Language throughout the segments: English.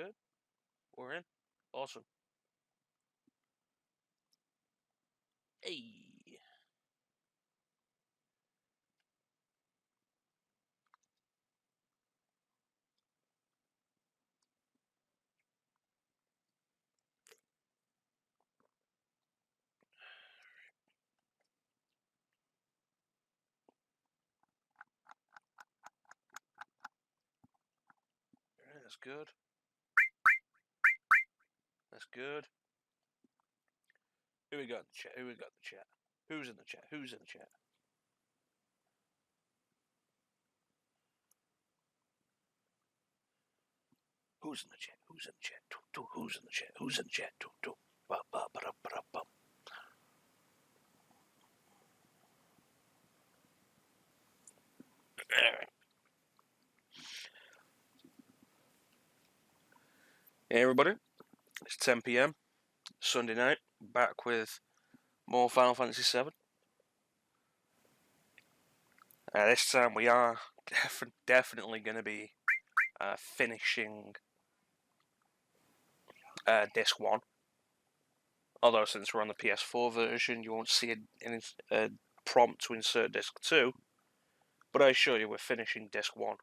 good. We're in. Awesome. Hey. Alright, that's good. That's good. Who we got in the chat? Who we got in the chat? Who's in the chat? Who's in the chat? Who's in the chat? Who's in the chat? Who's in the chat? Who's in the chat? Hey everybody, it's 10 PM, Sunday night, back with more Final Fantasy VII. This time we are definitely going to be finishing Disc 1. Although since we're on the PS4 version, you won't see a prompt to insert Disc 2. But I assure you we're finishing Disc 1.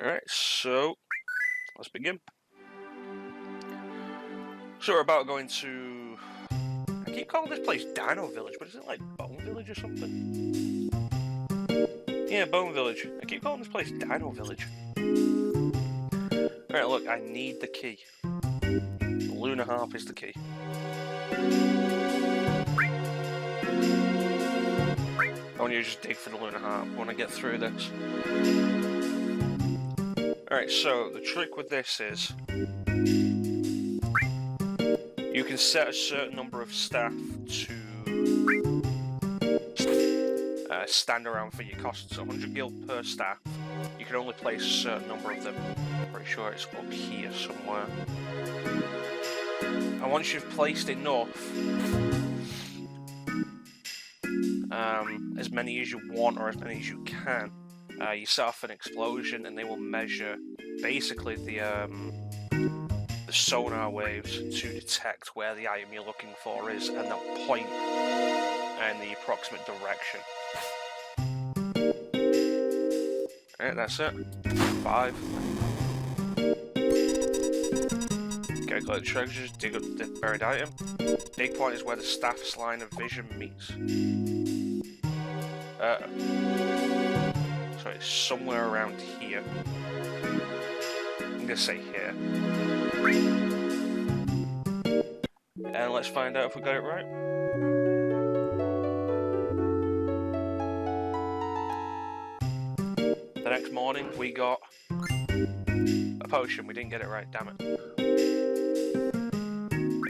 Alright, so let's begin. So we're about going to... I keep calling this place Dino Village, but is it like Bone Village or something? Yeah, Bone Village. I keep calling this place Dino Village. Alright, look, I need the key. The Lunar Harp is the key. I want you to just dig for the Lunar Harp. I want to get through this. Alright, so the trick with this is you can set a certain number of staff to stand around for your costs. 100 gil per staff. You can only place a certain number of them. I'm pretty sure it's up here somewhere. And once you've placed enough, as many as you want or as many as you can, you set off an explosion and they will measure basically the sonar waves to detect where the item you're looking for is, and they'll point in the approximate direction. Alright, that's it. 5. Calculate the treasures, dig up the buried item. Big point is where the staff's line of vision meets. So it's somewhere around here. I'm gonna say here. And let's find out if we got it right. The next morning we got a potion. We didn't get it right, damn it.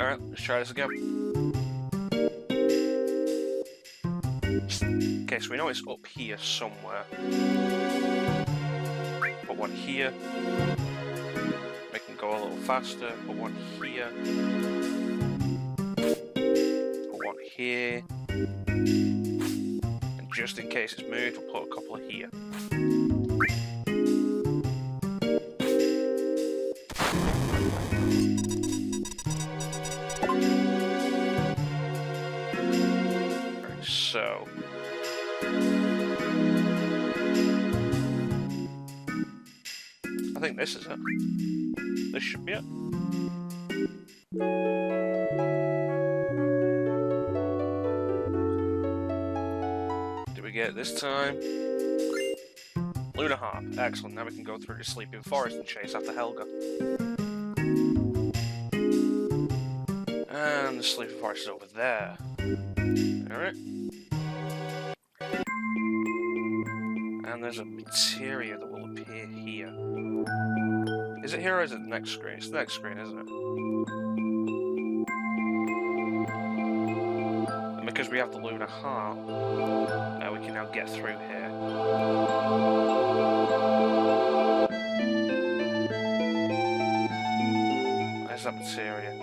Alright, let's try this again. Okay, so we know it's up here somewhere. Put one here. Make it go a little faster. Put one here. Put one here. And just in case it's moved, we'll put a couple of here. Right, so... I think this is it. This should be it. Did we get it this time? Lunar Harp. Excellent. Now we can go through the Sleeping Forest and chase after Helga. And the Sleeping Forest is over there. Alright. And there's a materia that will appear here. Is it here or is it the next screen? It's the next screen, isn't it? And because we have the Lunar Harp, we can now get through here. Where's that materia?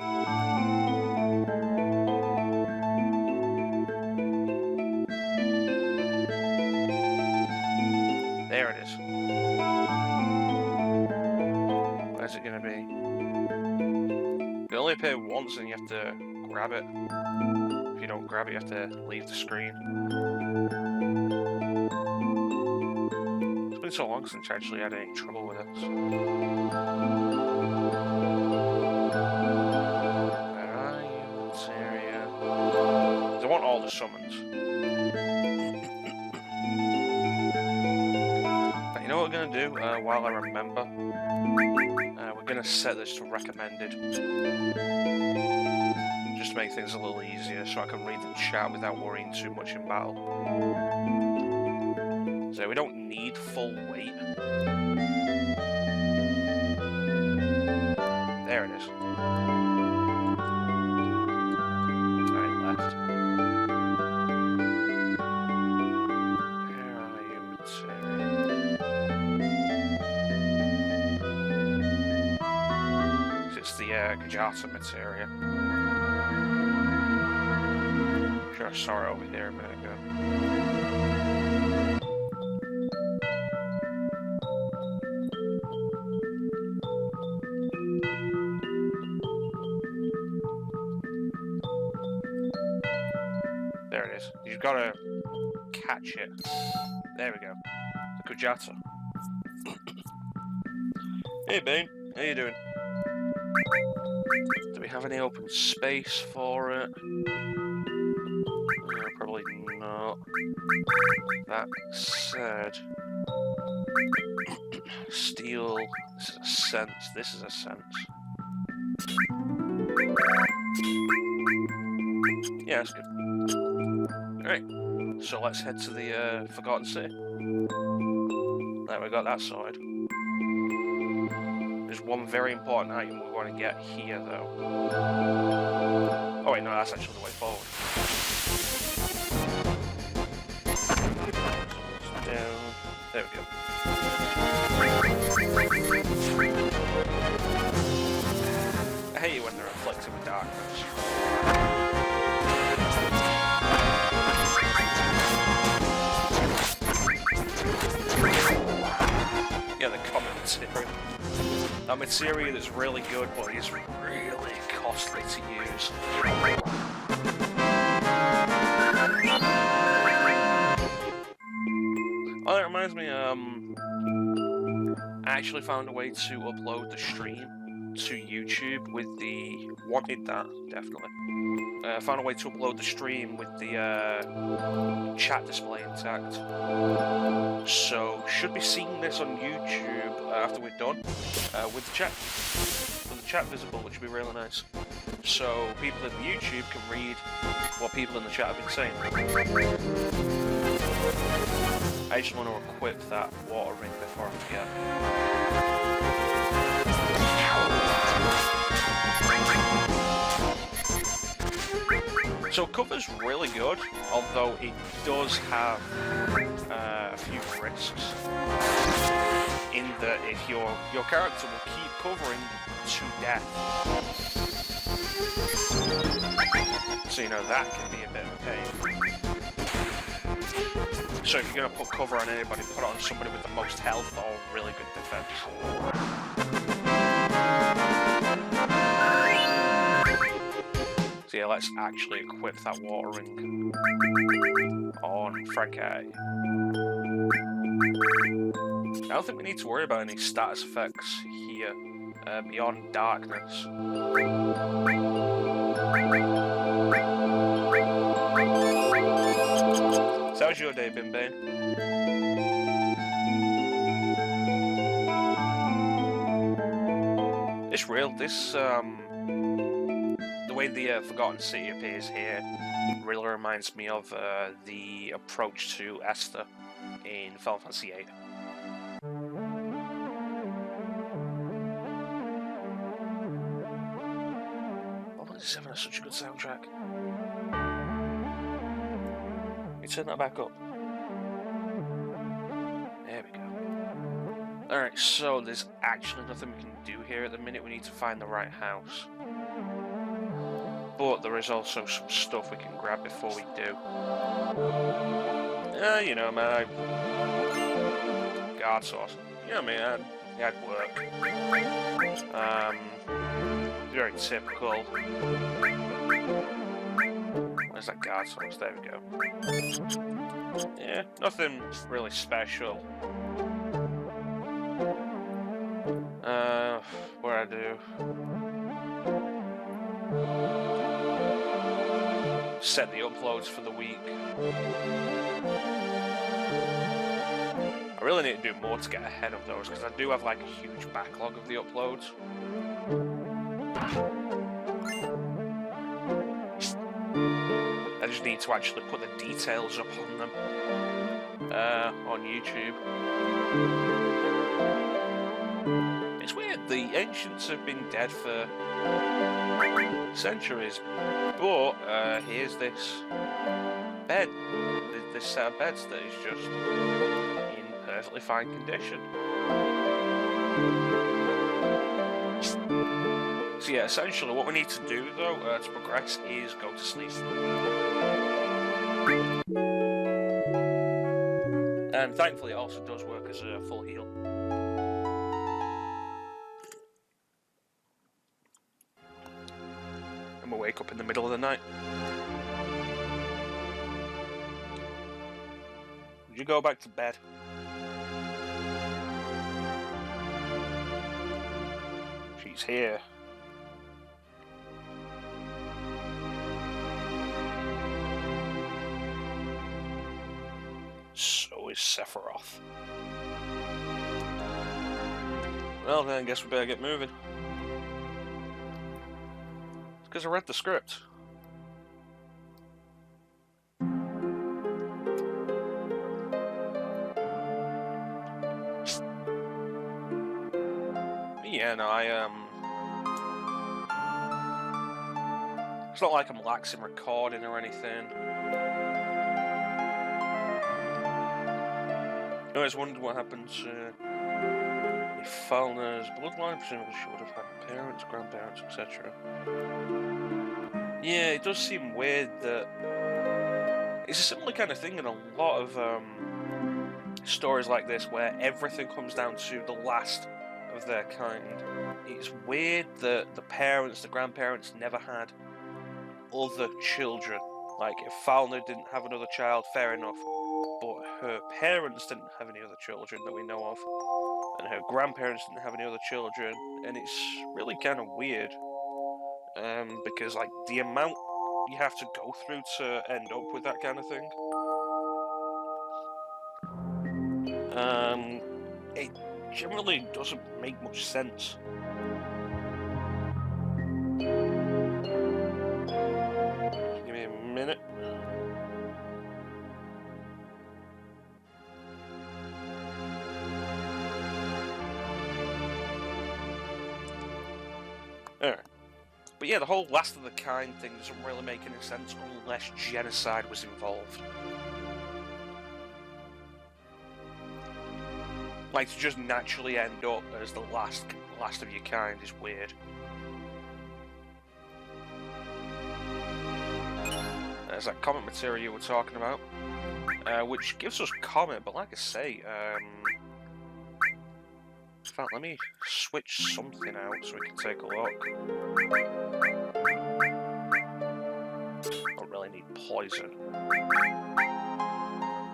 There it is. can only appear once and you have to grab it. If you don't grab it, you have to leave the screen. It's been so long since I actually had any trouble with this. Where are you, this area? I want all the summons. But you know what we're going to do while I remember? We're going to set this to recommended. Just to make things a little easier so I can read the chat without worrying too much in battle. So we don't need full weight. There it is. Right, left. Where are you, material? It's the Gajata materia. Sure, I saw it over here a minute ago. There it is. You've got to catch it. There we go. The Kujata. Hey, Bane. How you doing? Do we have any open space for it? Probably not. That said... Steel... This is a sense. This is a sense. Yeah, that's good. Alright, so let's head to the Forgotten City. There, we got that sorted. There's one very important item we want to get here, though. Oh wait, no, that's actually the way forward. Down. There we go. I hate it when they're reflected with darkness. Yeah, the common material. That materia that's really good, but is really costly to use. Oh, that reminds me, I actually found a way to upload the stream to YouTube with the... Wanted that, definitely. I found a way to upload the stream with the chat display intact. So, should be seeing this on YouTube after we're done with the chat. With the chat visible, which would be really nice. So, people in the YouTube can read what people in the chat have been saying. I just want to equip that water ring before I forget. So cover's really good, although it does have a few risks. In that if your character will keep covering to death. So you know that can be a bit of a pain. So if you're going to put cover on anybody, put it on somebody with the most health or really good defense. So yeah, let's actually equip that water ring on Frankie. I don't think we need to worry about any status effects here beyond darkness. So how's your day been, Bane? It's real, this, the way the Forgotten City appears here really reminds me of the approach to Esther in Final Fantasy VIII. Final Fantasy VII has such a good soundtrack. You turn that back up. There we go. Alright, so there's actually nothing we can do here at the minute. We need to find the right house. But there is also some stuff we can grab before we do. You know, man, guard source. You know, man, I had work. Very typical. Where's that guard source? There we go. Yeah, nothing really special. What I do? Set the uploads for the week. I really need to do more to get ahead of those because I do have like a huge backlog of the uploads. I just need to actually put the details up on them on YouTube. It's weird, the ancients have been dead for centuries, but here's this bed, this set of beds that is just in perfectly fine condition. So yeah, essentially what we need to do though to progress is go to sleep. And thankfully it also does work as a full heal. And we'll wake up in the middle of the night. Would you go back to bed? She's here. So is Sephiroth. Well then, I guess we better get moving. It's because I read the script. Yeah, no, it's not like I'm lax in recording or anything. I always wondered what happens if Falna's bloodline, presumably she would have had parents, grandparents, etc. Yeah, it does seem weird that it's a similar kind of thing in a lot of stories like this where everything comes down to the last of their kind. It's weird that the parents, the grandparents never had other children. Like, if Falna didn't have another child, fair enough. But her parents didn't have any other children that we know of, and her grandparents didn't have any other children, and it's really kind of weird, because like the amount you have to go through to end up with that kind of thing, it generally doesn't make much sense. Give me a minute. But yeah, the whole last of the kind thing doesn't really make any sense unless genocide was involved. Like, to just naturally end up as the last of your kind is weird. There's that comet material you were talking about, which gives us comet, but like I say, in fact, let me switch something out so we can take a look. Don't really need poison.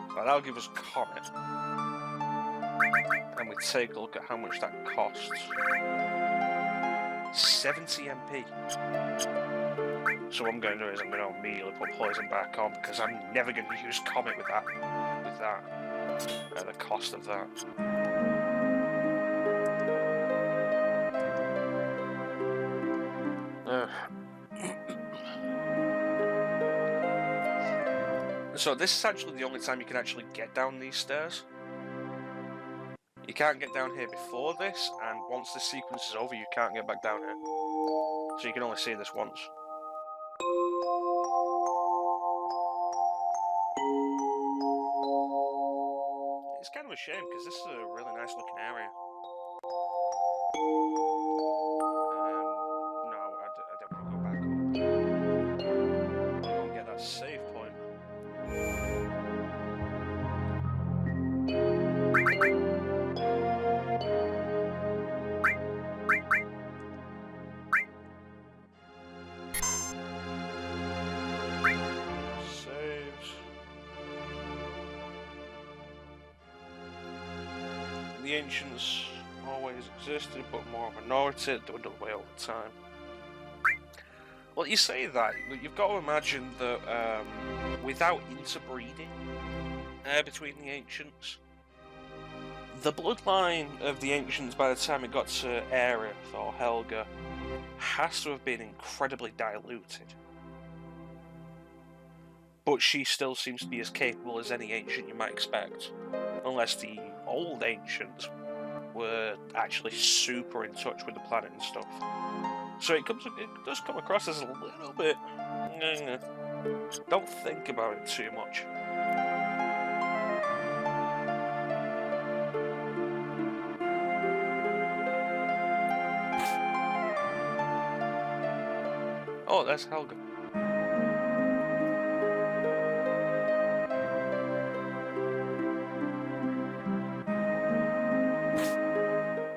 But that'll give us comet. And we take a look at how much that costs. 70 MP. So what I'm going to do is I'm going to immediately put poison back on because I'm never going to use comet with that. The cost of that. So this is actually the only time you can actually get down these stairs. You can't get down here before this, and once the sequence is over, you can't get back down here. So you can only see this once. It's kind of a shame, because this is a really nice looking area. No, I don't want to go back up. I don't get that save point. ancients always existed, but more of a minority, dwindled away over time. Well, you say that, but you've got to imagine that without interbreeding between the ancients, the bloodline of the ancients by the time it got to Aerith or Helga has to have been incredibly diluted. But she still seems to be as capable as any ancient you might expect, unless the old ancients were actually super in touch with the planet and stuff. So it does come across as a little bit. Don't think about it too much. Oh, that's Helga.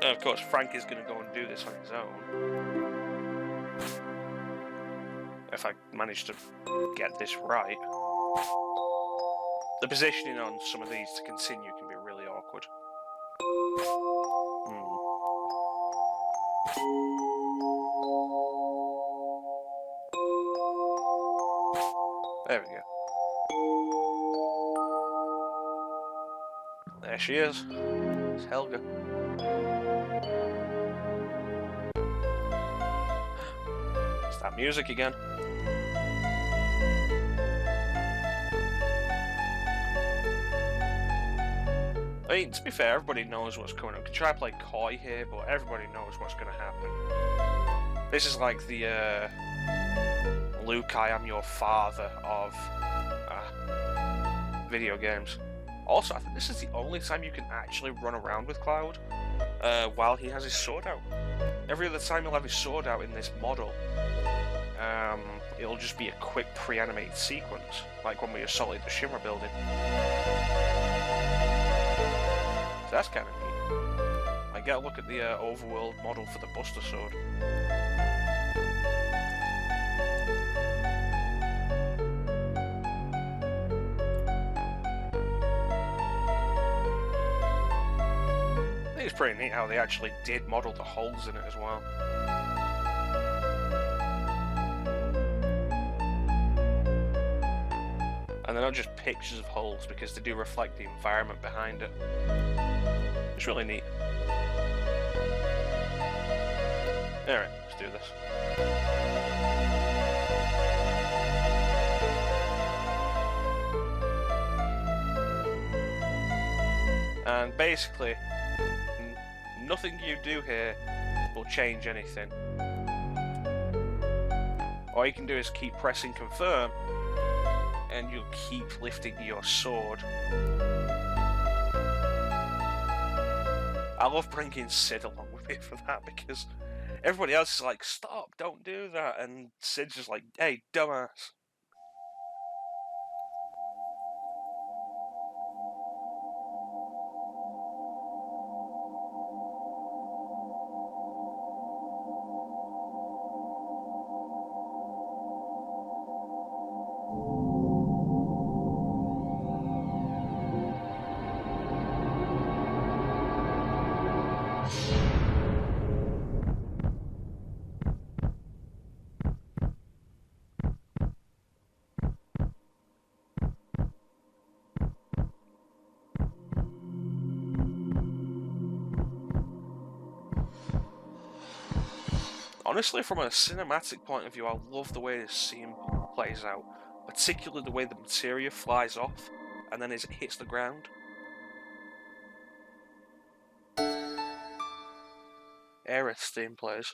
And of course, Frank is going to go and do this on his own. If I manage to get this right. The positioning on some of these to continue can be really awkward. There we go. There she is. It's Helga. It's that music again. I mean, to be fair, everybody knows what's coming up. You can try to play coy here, but everybody knows what's going to happen. This is like the Luke, I am your father of video games. Also, I think this is the only time you can actually run around with Cloud while he has his sword out. Every other time he'll have his sword out in this model, it'll just be a quick pre-animated sequence, like when we assaulted the Shimmer building. So that's kind of neat. I get a look at the overworld model for the Buster Sword. I think it's pretty neat how they actually did model the holes in it as well. And they're not just pictures of holes, because they do reflect the environment behind it. It's really neat. Alright, let's do this. And basically, nothing you do here will change anything. All you can do is keep pressing confirm, and you'll keep lifting your sword. I love bringing Sid along with me for that, because everybody else is like, stop, don't do that, and Sid's just like, hey, dumbass. Honestly, from a cinematic point of view, I love the way this scene plays out. Particularly the way the materia flies off, and then as it hits the ground. Aerith's theme plays.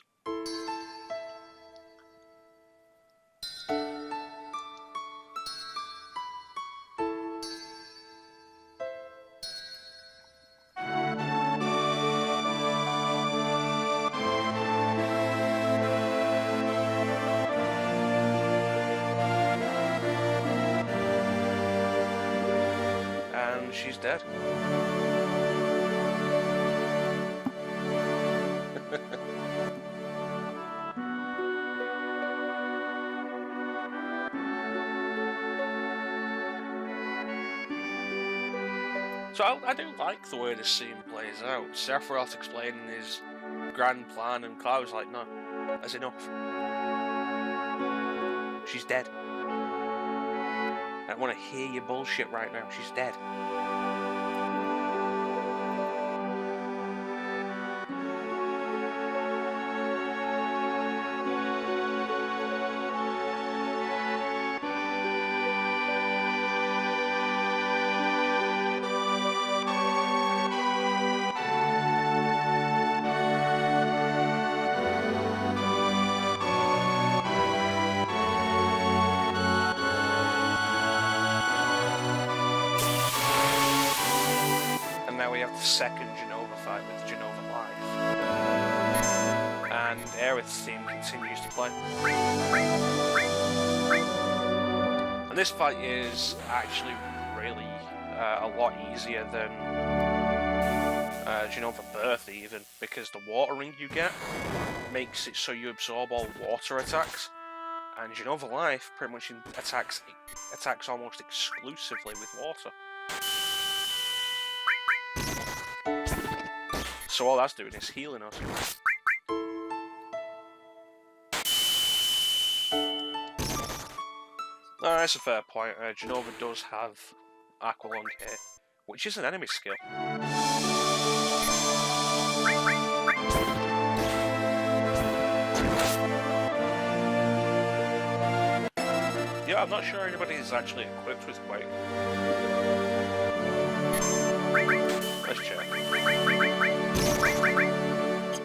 She's dead. So I do like the way this scene plays out. Sephiroth explaining his grand plan, and Cloud's like, no, that's enough. She's dead. I don't want to hear your bullshit right now. She's dead. Now we have the second Genova fight with Genova Life. And Aerith's theme continues to play. And this fight is actually really a lot easier than Genova Birth even, because the water ring you get makes it so you absorb all water attacks. And Genova Life pretty much attacks almost exclusively with water. So all that's doing is healing us. No, that's a fair point. Genova does have Aqualung here, which is an enemy skill. Yeah, I'm not sure anybody is actually equipped with Quake. Let's check.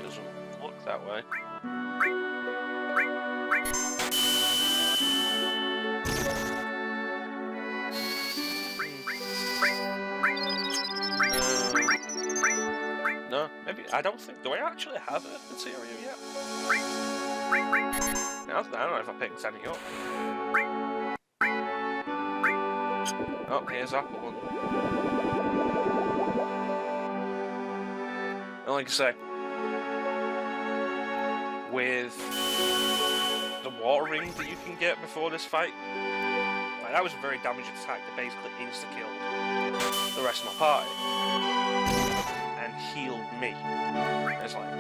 Doesn't look that way. No, maybe, I don't think, do I actually have a material yet? I don't know if I picked any up. Oh, here's Aqualung. And like I say, with the water ring that you can get before this fight, like, that was a very damaging attack that basically insta-killed the rest of my party and healed me. It's like,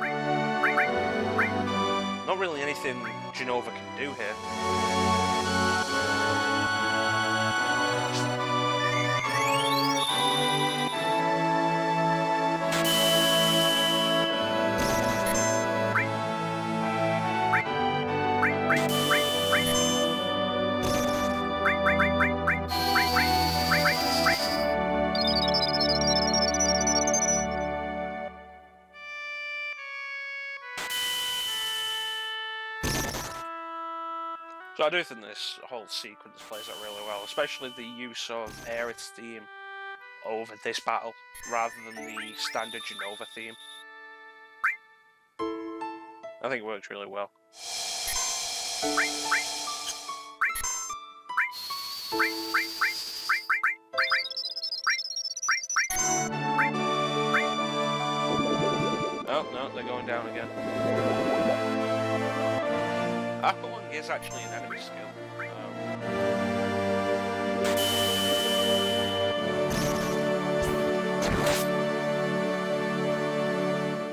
not really anything Genova can do here. So I do think this whole sequence plays out really well, especially the use of Aerith's theme over this battle, rather than the standard Genova theme. I think it works really well. Oh, no, they're going down again. Aqualung is actually an enemy skill.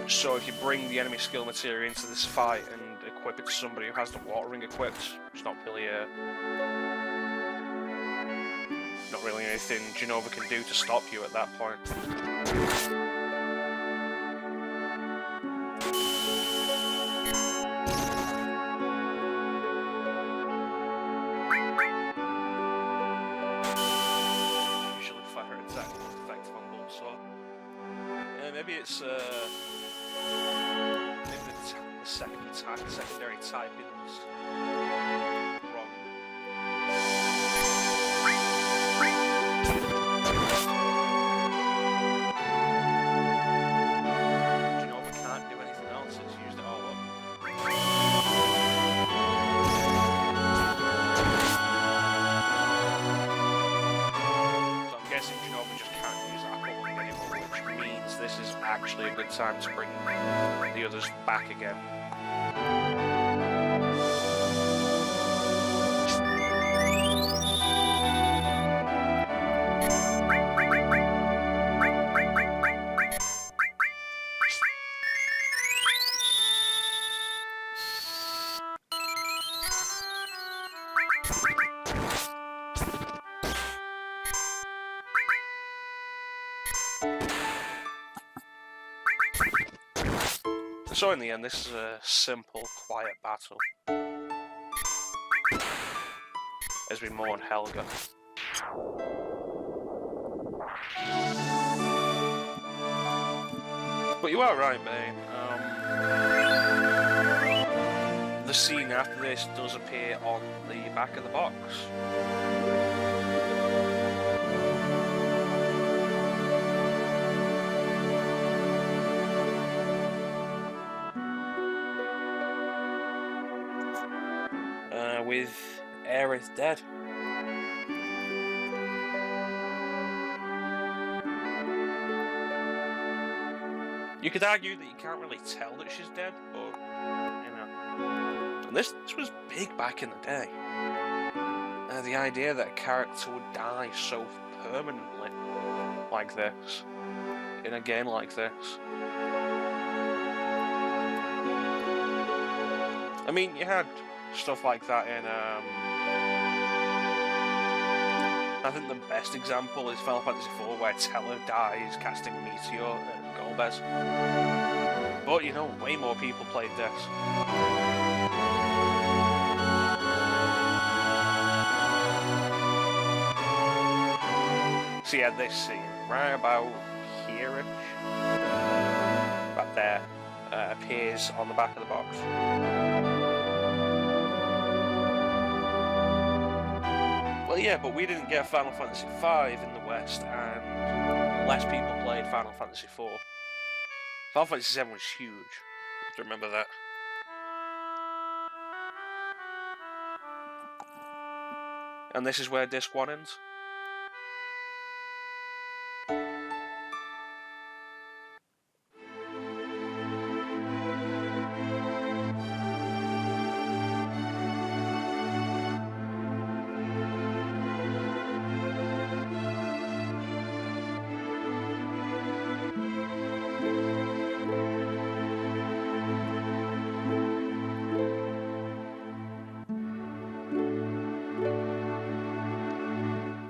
So if you bring the enemy skill material into this fight and equip it to somebody who has the water ring equipped, it's not really anything Genova can do to stop you at that point. Maybe it's maybe the secondary typing's wrong. Genova can't do anything else, it's used it all up. So I'm guessing Genova just can't use Aqualung anymore, which means this is actually a good time to bring the others back again. So in the end, this is a simple, quiet battle. As we mourn Helga. But you are right, mate. The scene after this does appear on the back of the box. With Aerith dead. You could argue that you can't really tell that she's dead, but you know. And this was big back in the day. The idea that a character would die so permanently like this in a game like this. I mean, you had stuff like that in I think the best example is Final Fantasy IV, where Teller dies casting Meteor at Golbez. But you know, way more people played this. So yeah, this scene, right about here-ish, right there, appears on the back of the box. Well, yeah, but we didn't get Final Fantasy V in the West, and less people played Final Fantasy IV. Final Fantasy VII was huge. You have to remember that. And this is where Disc 1 ends.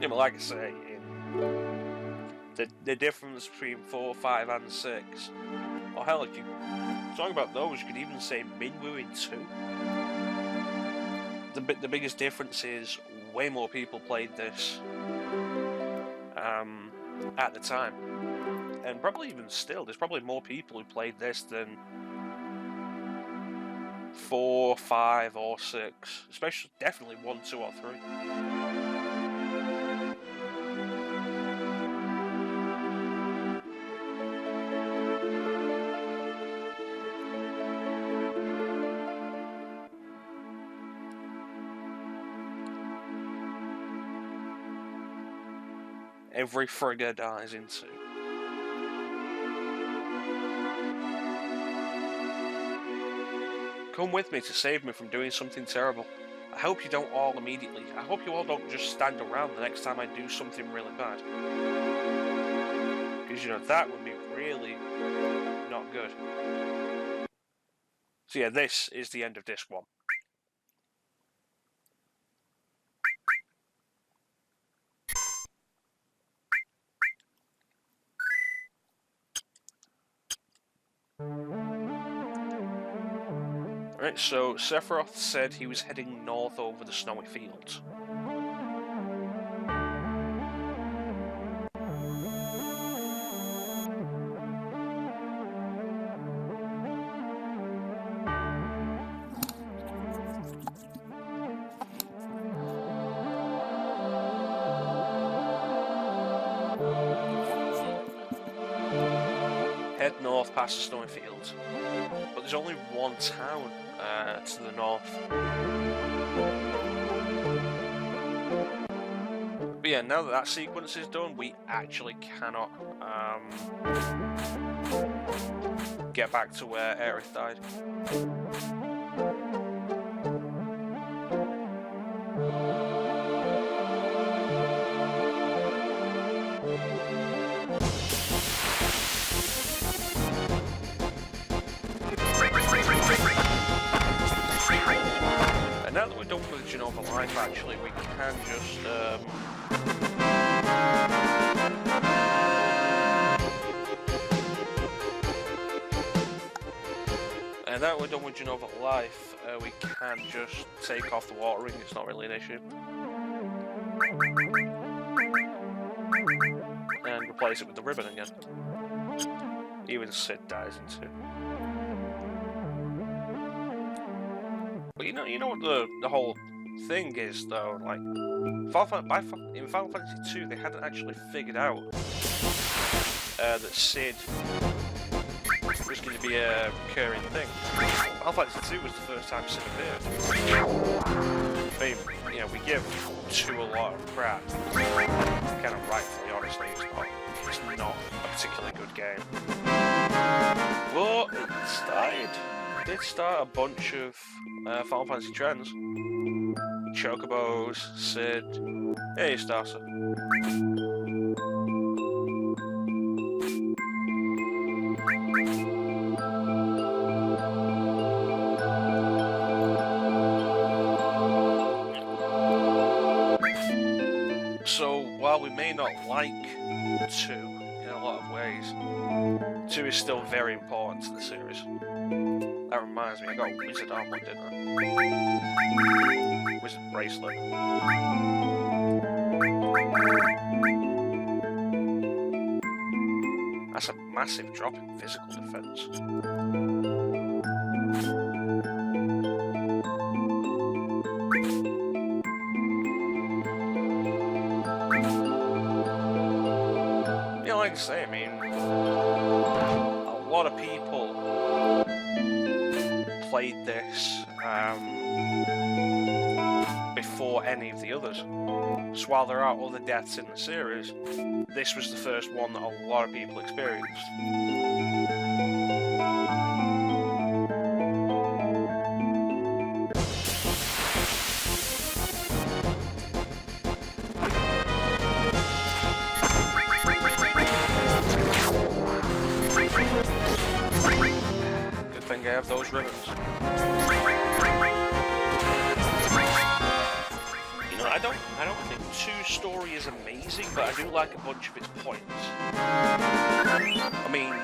Yeah, but like I say, the difference between 4, 5 and 6, or hell, if you talk about those, you could even say Minwu in 2. The biggest difference is way more people played this at the time, and probably even still, there's probably more people who played this than 4, 5, or 6, especially definitely 1, 2, or 3. Every Frigga dies in 2. Come with me to save me from doing something terrible. I hope you don't all immediately. I hope you all don't just stand around the next time I do something really bad. Because, you know, that would be really not good. So yeah, this is the end of Disc 1. Right, so Sephiroth said he was heading north over the snowy fields. Head north past the snowy fields. But there's only one town to the north. But yeah, now that that sequence is done, we actually cannot get back to where Aerith died. And now that we're done with Genova Life, actually, we can just And now we're done with Genova Life, we can just take off the water ring, it's not really an issue. And replace it with the ribbon again. Even Sid dies in 2. But you know what the whole thing is though, like in Final Fantasy 2 they hadn't actually figured out that Sid was going to be a recurring thing. Final Fantasy 2 was the first time Sid appeared. I mean, you know, we give 2 a lot of crap. Kind of rightfully, honestly, it's not a particularly good game. But it did start a bunch of Final Fantasy trends. Chocobos, Sid, hey Stasa. So while we may not like 2 in a lot of ways, 2 is still very important to the series. That reminds me, I got a wizard armband, didn't I? Wizard bracelet. That's a massive drop in physical defense. Yeah, like I say, I mean, a lot of people played this before any of the others. So while there are other deaths in the series, this was the first one that a lot of people experienced. Good thing I have those ribbons. I don't think 2's story is amazing, but I do like a bunch of its points. I mean,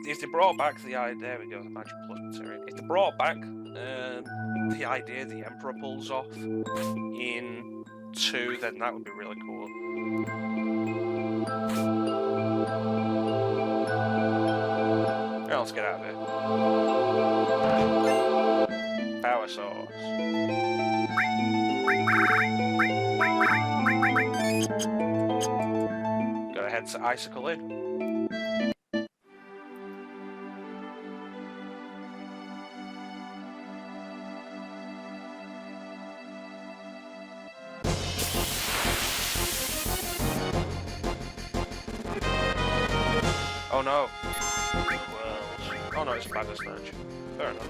if they brought back the idea, there we go, the magic plus material. If they brought back the idea the Emperor pulls off in 2, then that would be really cool. Right, let's get out of here. Power source. Gotta head to Icicle Inn. Oh no. Well, oh no, it's a bad snatch. Fair enough.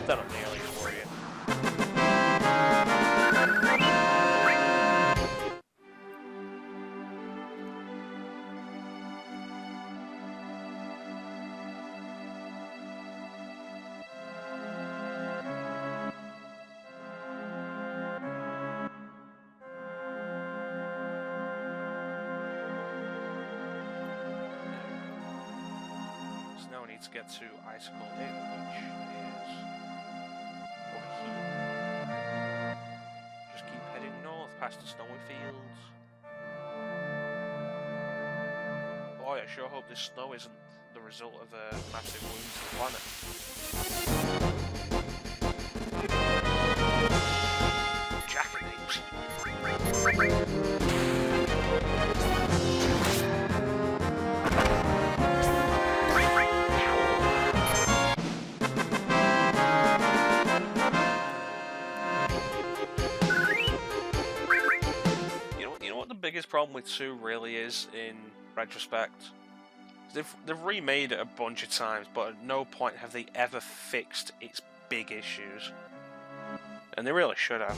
Then I'm nearly for you. Now we need to get to Icicle Inn, which is over here. Just keep heading north past the snowy fields. Boy, I sure hope this snow isn't the result of a massive wound to the planet. Jackanapes. Biggest problem with 2 really is, in retrospect, they've remade it a bunch of times, but at no point have they ever fixed its big issues, and they really should have.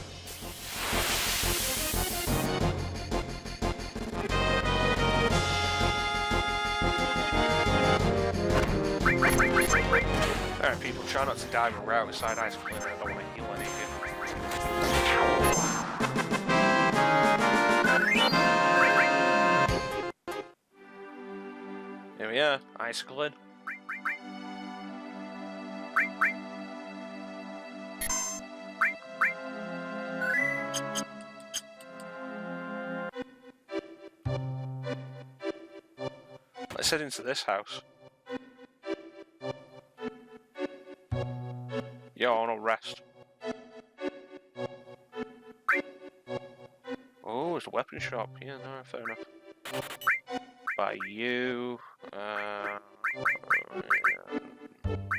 Alright people, try not to die when we're outside Ice Clear, I don't want to heal any of you. Here we are, Icicle Inn. Let's head into this house. Yo, I want to rest. Oh, it's a weapon shop. Yeah, no, fair enough. By you.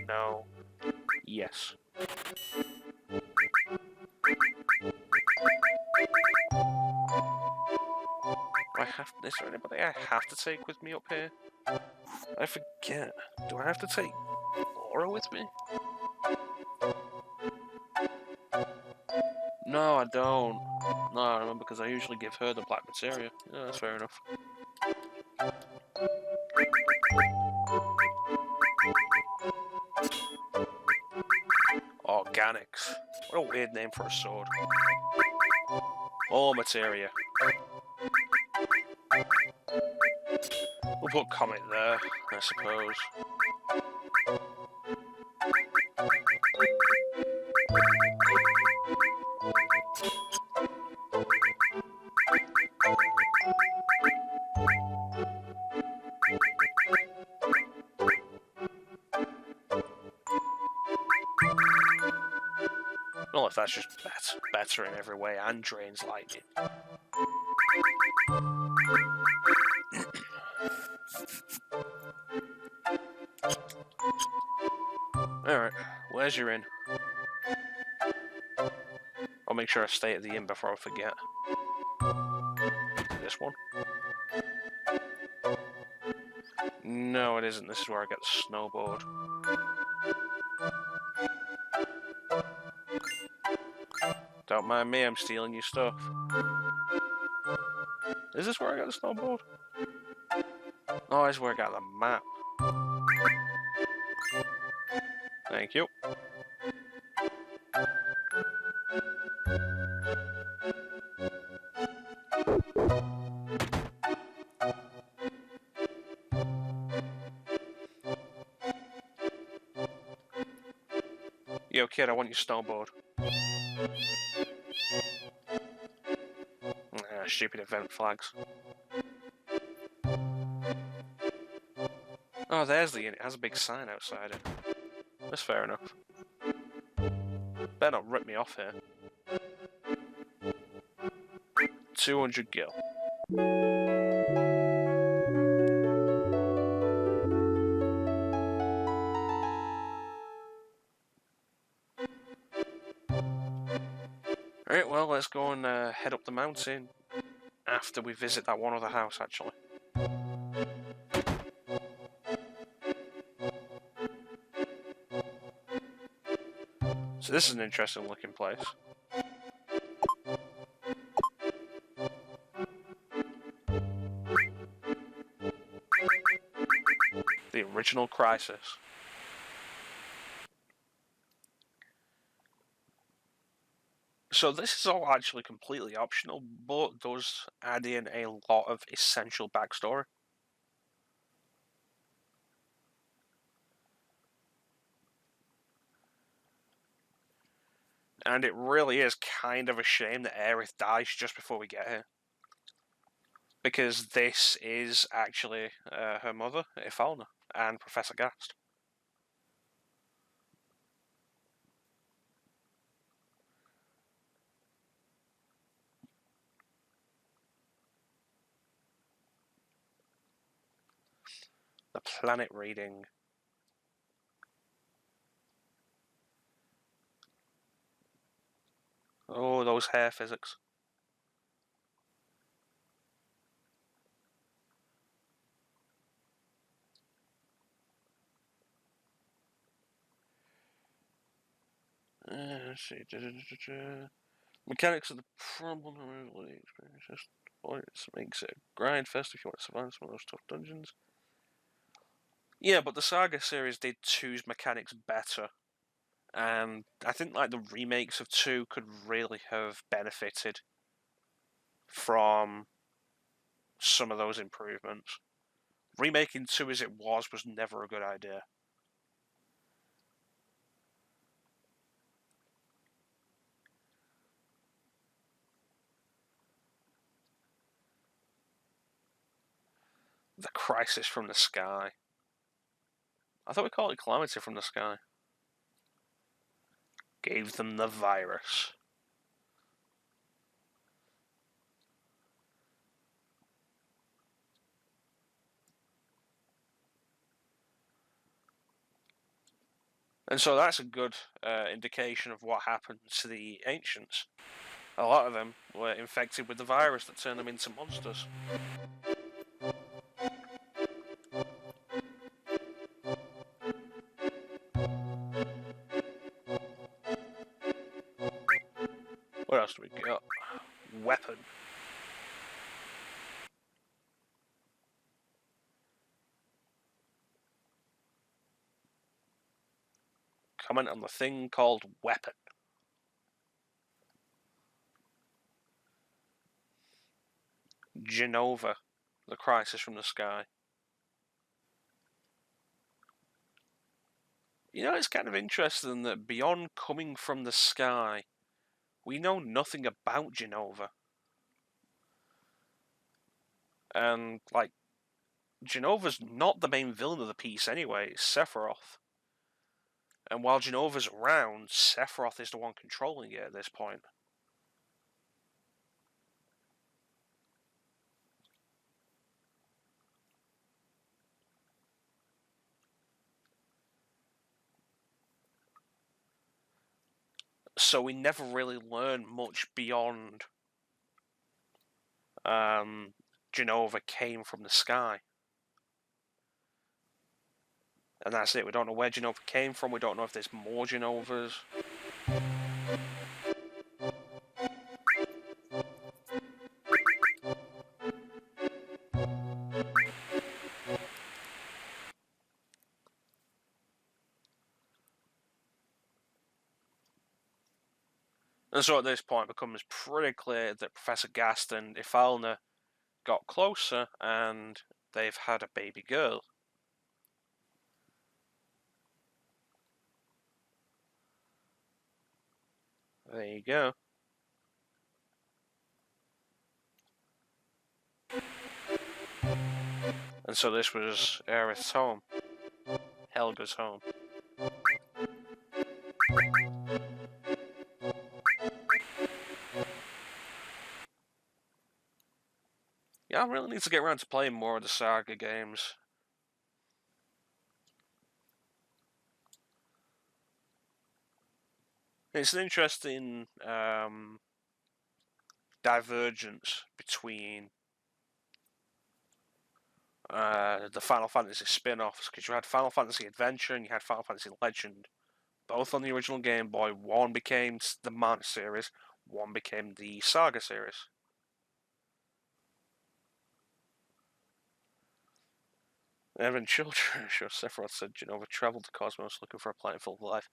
No. Yes. Is there anybody I have to take with me up here? I forget. Do I have to take Laura with me? No, I don't. No, I remember because I usually give her the black materia. Yeah, that's fair enough. Organics. What a weird name for a sword. All materia. We'll put Comet there, I suppose. Well, if that's just better in every way and drains lightning. Alright, where's your inn? I'll make sure I stay at the inn before I forget. This one? No, it isn't. This is where I get the snowboard. Don't mind me, I'm stealing your stuff. Is this where I got the snowboard? Oh, this is where I got the map. Thank you. Yo, kid, I want your snowboard. Stupid event flags. Oh, there's the inn. It has a big sign outside it. That's fair enough. Better not rip me off here. 200 gil. Alright, well, let's go and head up the mountain after we visit that one other house, actually. So this is an interesting looking place. The original Crisis. So this is all actually completely optional, but does add in a lot of essential backstory. And it really is kind of a shame that Aerith dies just before we get here. Because this is actually her mother, Ifalna, and Professor Gast. The planet reading. Oh, those hair physics. Let's see. Mechanics of the problem just makes it a grind fest if you want to survive some of those tough dungeons. Yeah, but the Saga series did 2's mechanics better. And I think like the remakes of 2 could really have benefited from some of those improvements. Remaking 2 as it was never a good idea. The crisis from the sky. I thought we called it calamity from the sky. Gave them the virus. And so that's a good indication of what happened to the ancients. A lot of them were infected with the virus that turned them into monsters. What else do we got? Weapon. Comment on the thing called weapon. Genova. The crisis from the sky. You know, it's kind of interesting that beyond coming from the sky, we know nothing about Genova. And, like, Genova's not the main villain of the piece anyway, it's Sephiroth. And while Genova's around, Sephiroth is the one controlling it at this point. So we never really learn much beyond Genova came from the sky. And that's it. We don't know where Genova came from. We don't know if there's more Genovas. And so at this point it becomes pretty clear that Professor Gast and Ifalna got closer and they've had a baby girl. There you go. And so this was Aerith's home. Helga's home. Yeah, I really need to get around to playing more of the Saga games. It's an interesting divergence between the Final Fantasy spin-offs, because you had Final Fantasy Adventure and you had Final Fantasy Legend, both on the original Game Boy. One became the March series, one became the Saga series. Evan Children, sure, Sephiroth said Genova traveled to Cosmos looking for a planet full of life.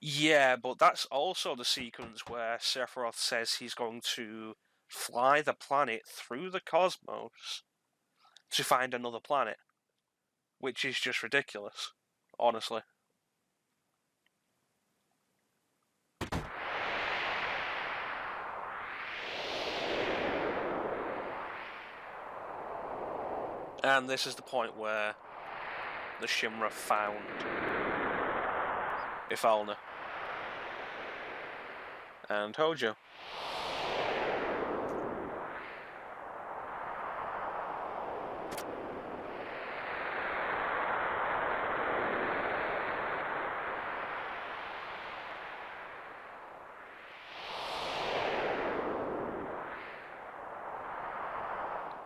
Yeah, but that's also the sequence where Sephiroth says he's going to fly the planet through the cosmos to find another planet, which is just ridiculous, honestly. And this is the point where the Shinra found Ifalna and Hojo.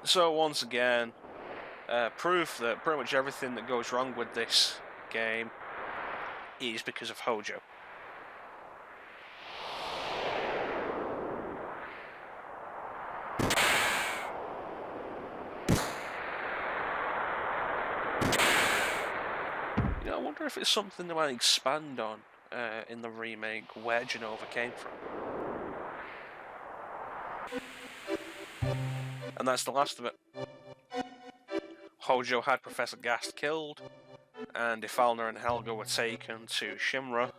So once again, proof that pretty much everything that goes wrong with this game is because of Hojo. You know, I wonder if it's something they might expand on in the remake, where Genova came from. And that's the last of it. Hojo had Professor Gast killed, and Ifalna and Helga were taken to Shinra.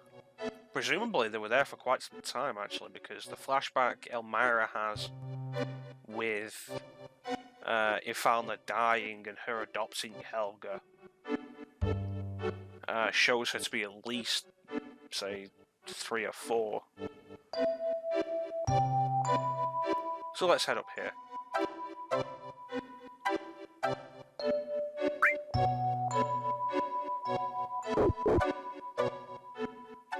Presumably they were there for quite some time, actually, because the flashback Elmira has with it found that dying and her adopting Helga shows her to be at least, say, 3 or 4. So let's head up here.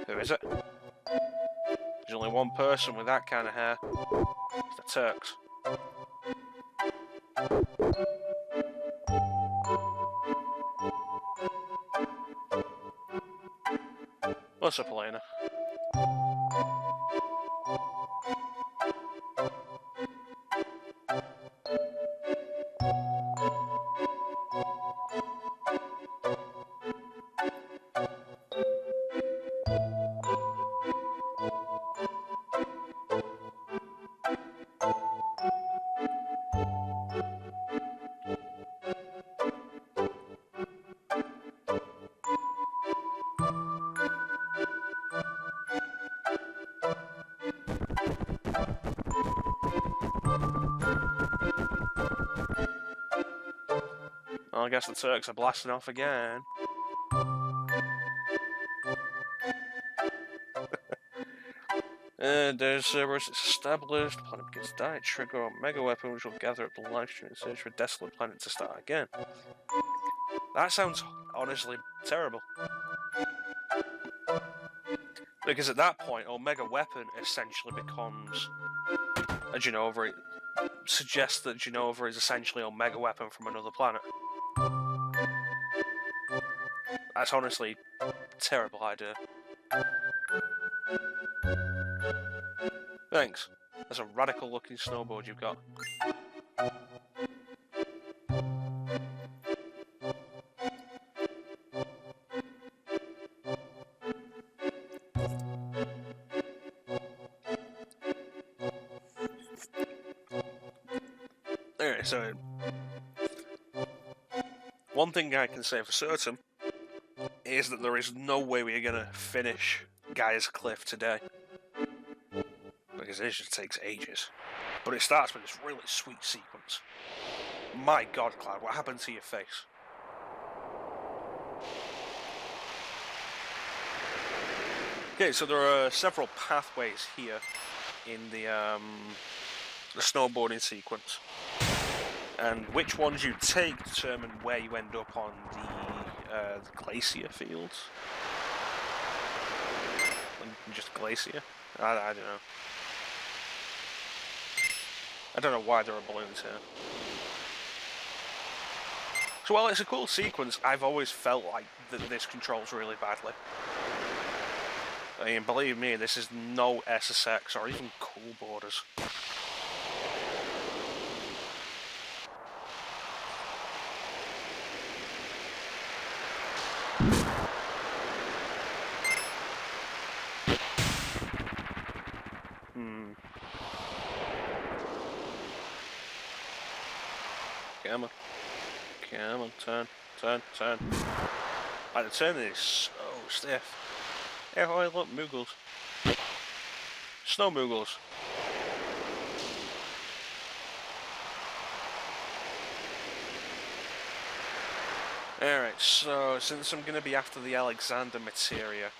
Who is it? There's only one person with that kind of hair. It's the Turks. What's up, Elena? Well, I guess the Turks are blasting off again. Was established, planet begins to die, trigger a mega weapon which will gather up the life stream and search for a desolate planet to start again. That sounds honestly terrible. Because at that point, Omega Weapon essentially becomes a Genova. It suggests that Genova is essentially Omega Weapon from another planet. That's honestly a terrible idea. Thanks. That's a radical looking snowboard you've got. Anyway, so one thing I can say for certain is that there is no way we're gonna finish Gaia's Cliff today. Because it just takes ages. But it starts with this really sweet sequence. My god, Cloud, what happened to your face? Okay, so there are several pathways here in the snowboarding sequence. And which ones you take determine where you end up on the glacier fields. Just glacier? I don't know. I don't know why there are balloons here. So while it's a cool sequence, I've always felt like that this controls really badly. I mean, believe me, this is no SSX or even Cool Borders. Come on. Come on, turn. Like, the turning is so stiff. Hey, oh, look, Moogles. Snow Moogles. Alright, so since I'm going to be after the Alexander materia,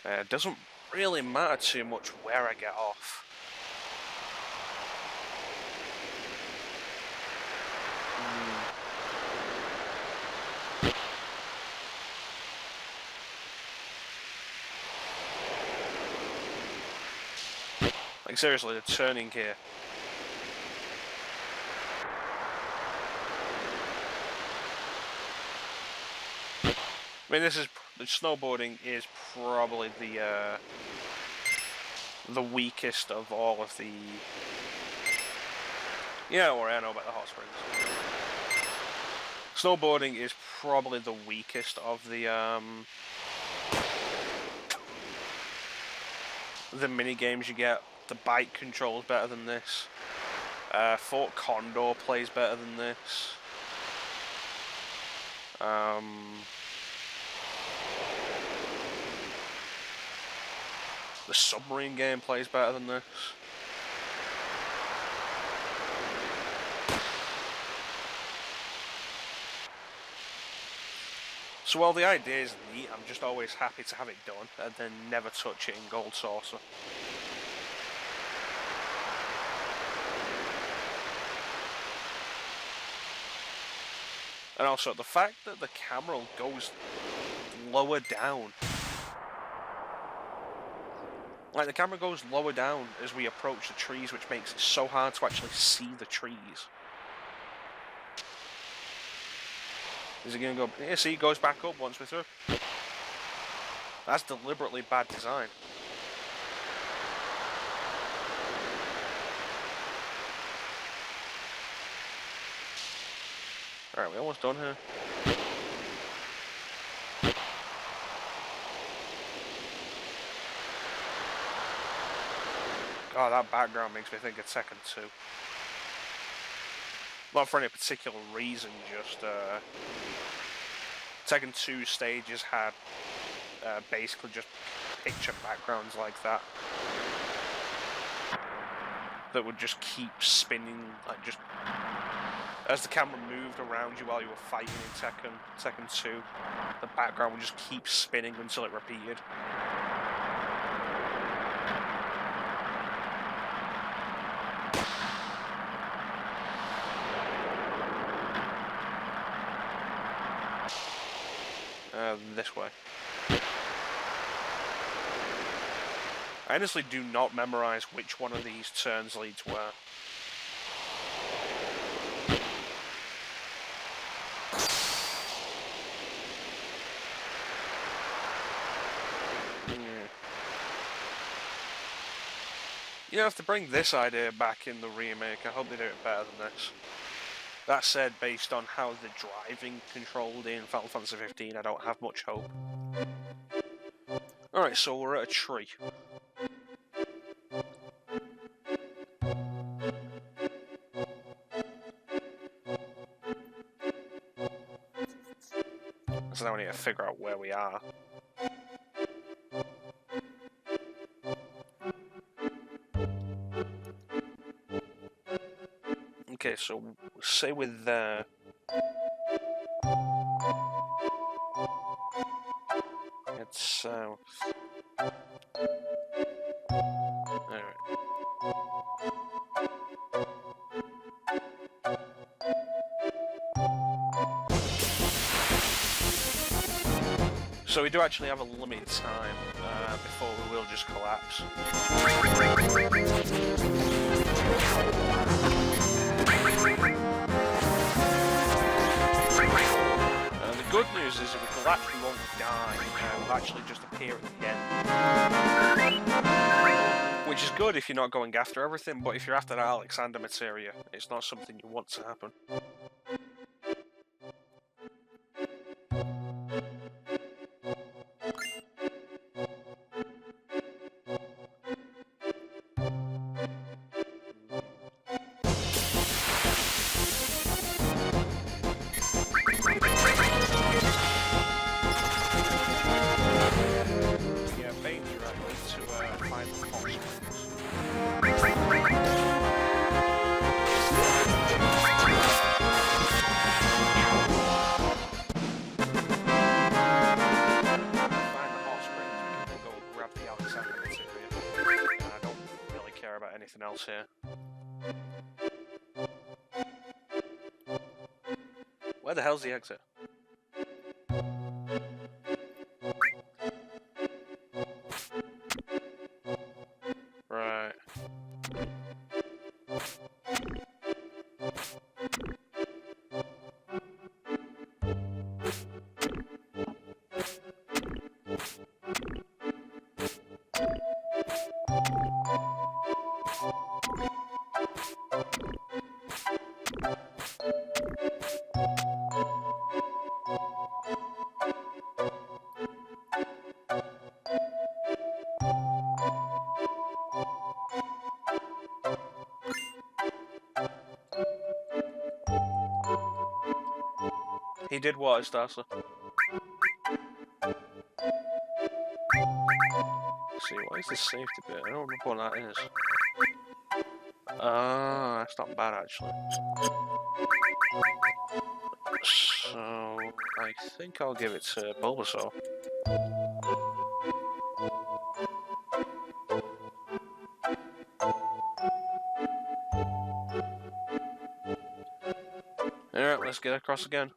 it doesn't really matter too much where I get off. Like, seriously, the turning here. I mean, the snowboarding is probably the weakest of all of the... Yeah, don't worry, I know about the hot springs. Snowboarding is probably the weakest of the mini games you get. The bike controls better than this. Fort Condor plays better than this. The submarine game plays better than this. So while the idea is neat, I'm just always happy to have it done and then never touch it in Gold Saucer. And also the fact that the camera goes lower down. Like, the camera goes lower down as we approach the trees, which makes it so hard to actually see the trees. Is it going to go... Yeah, see, it goes back up once we're through. That's deliberately bad design. Alright, we're almost done here. God, that background makes me think it's Tekken 2. Not for any particular reason, just Tekken 2 stages had basically just picture backgrounds like that that would just keep spinning, like just as the camera moved around you while you were fighting in Tekken 2, the background would just keep spinning until it repeated. This way. I honestly do not memorize which one of these turns leads where. You have to bring this idea back in the remake. I hope they do it better than this. That said, based on how the driving controlled in Final Fantasy 15, I don't have much hope. Alright, so we're at a tree. So now we need to figure out where we are. Okay, so say we're there. It's south. Alright. So we do actually have a limited time before we will just collapse. The good news is if we collapse, we won't die. We'll actually just appear at the end. Which is good if you're not going after everything, but if you're after that Alexander materia, it's not something you want to happen. Else here. Where the hell's the exit? Right. He did water Starcer. See, what is this safety bit? I don't remember what that is. Ah, that's not bad actually. So I think I'll give it to Bulbasaur. Alright, let's get across again.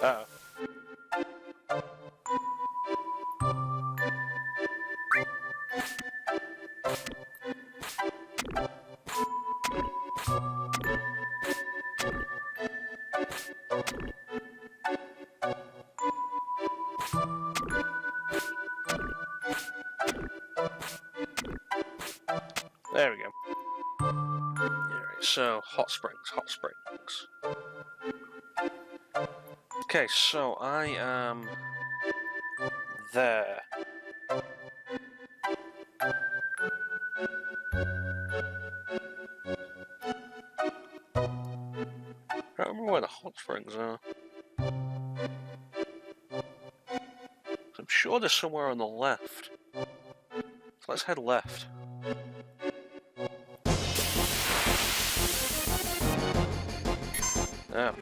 Uh-oh. There we go. Alright, so hot springs, hot springs. Okay, so I am there. I don't remember where the hot springs are. I'm sure they're somewhere on the left. So let's head left. Ah,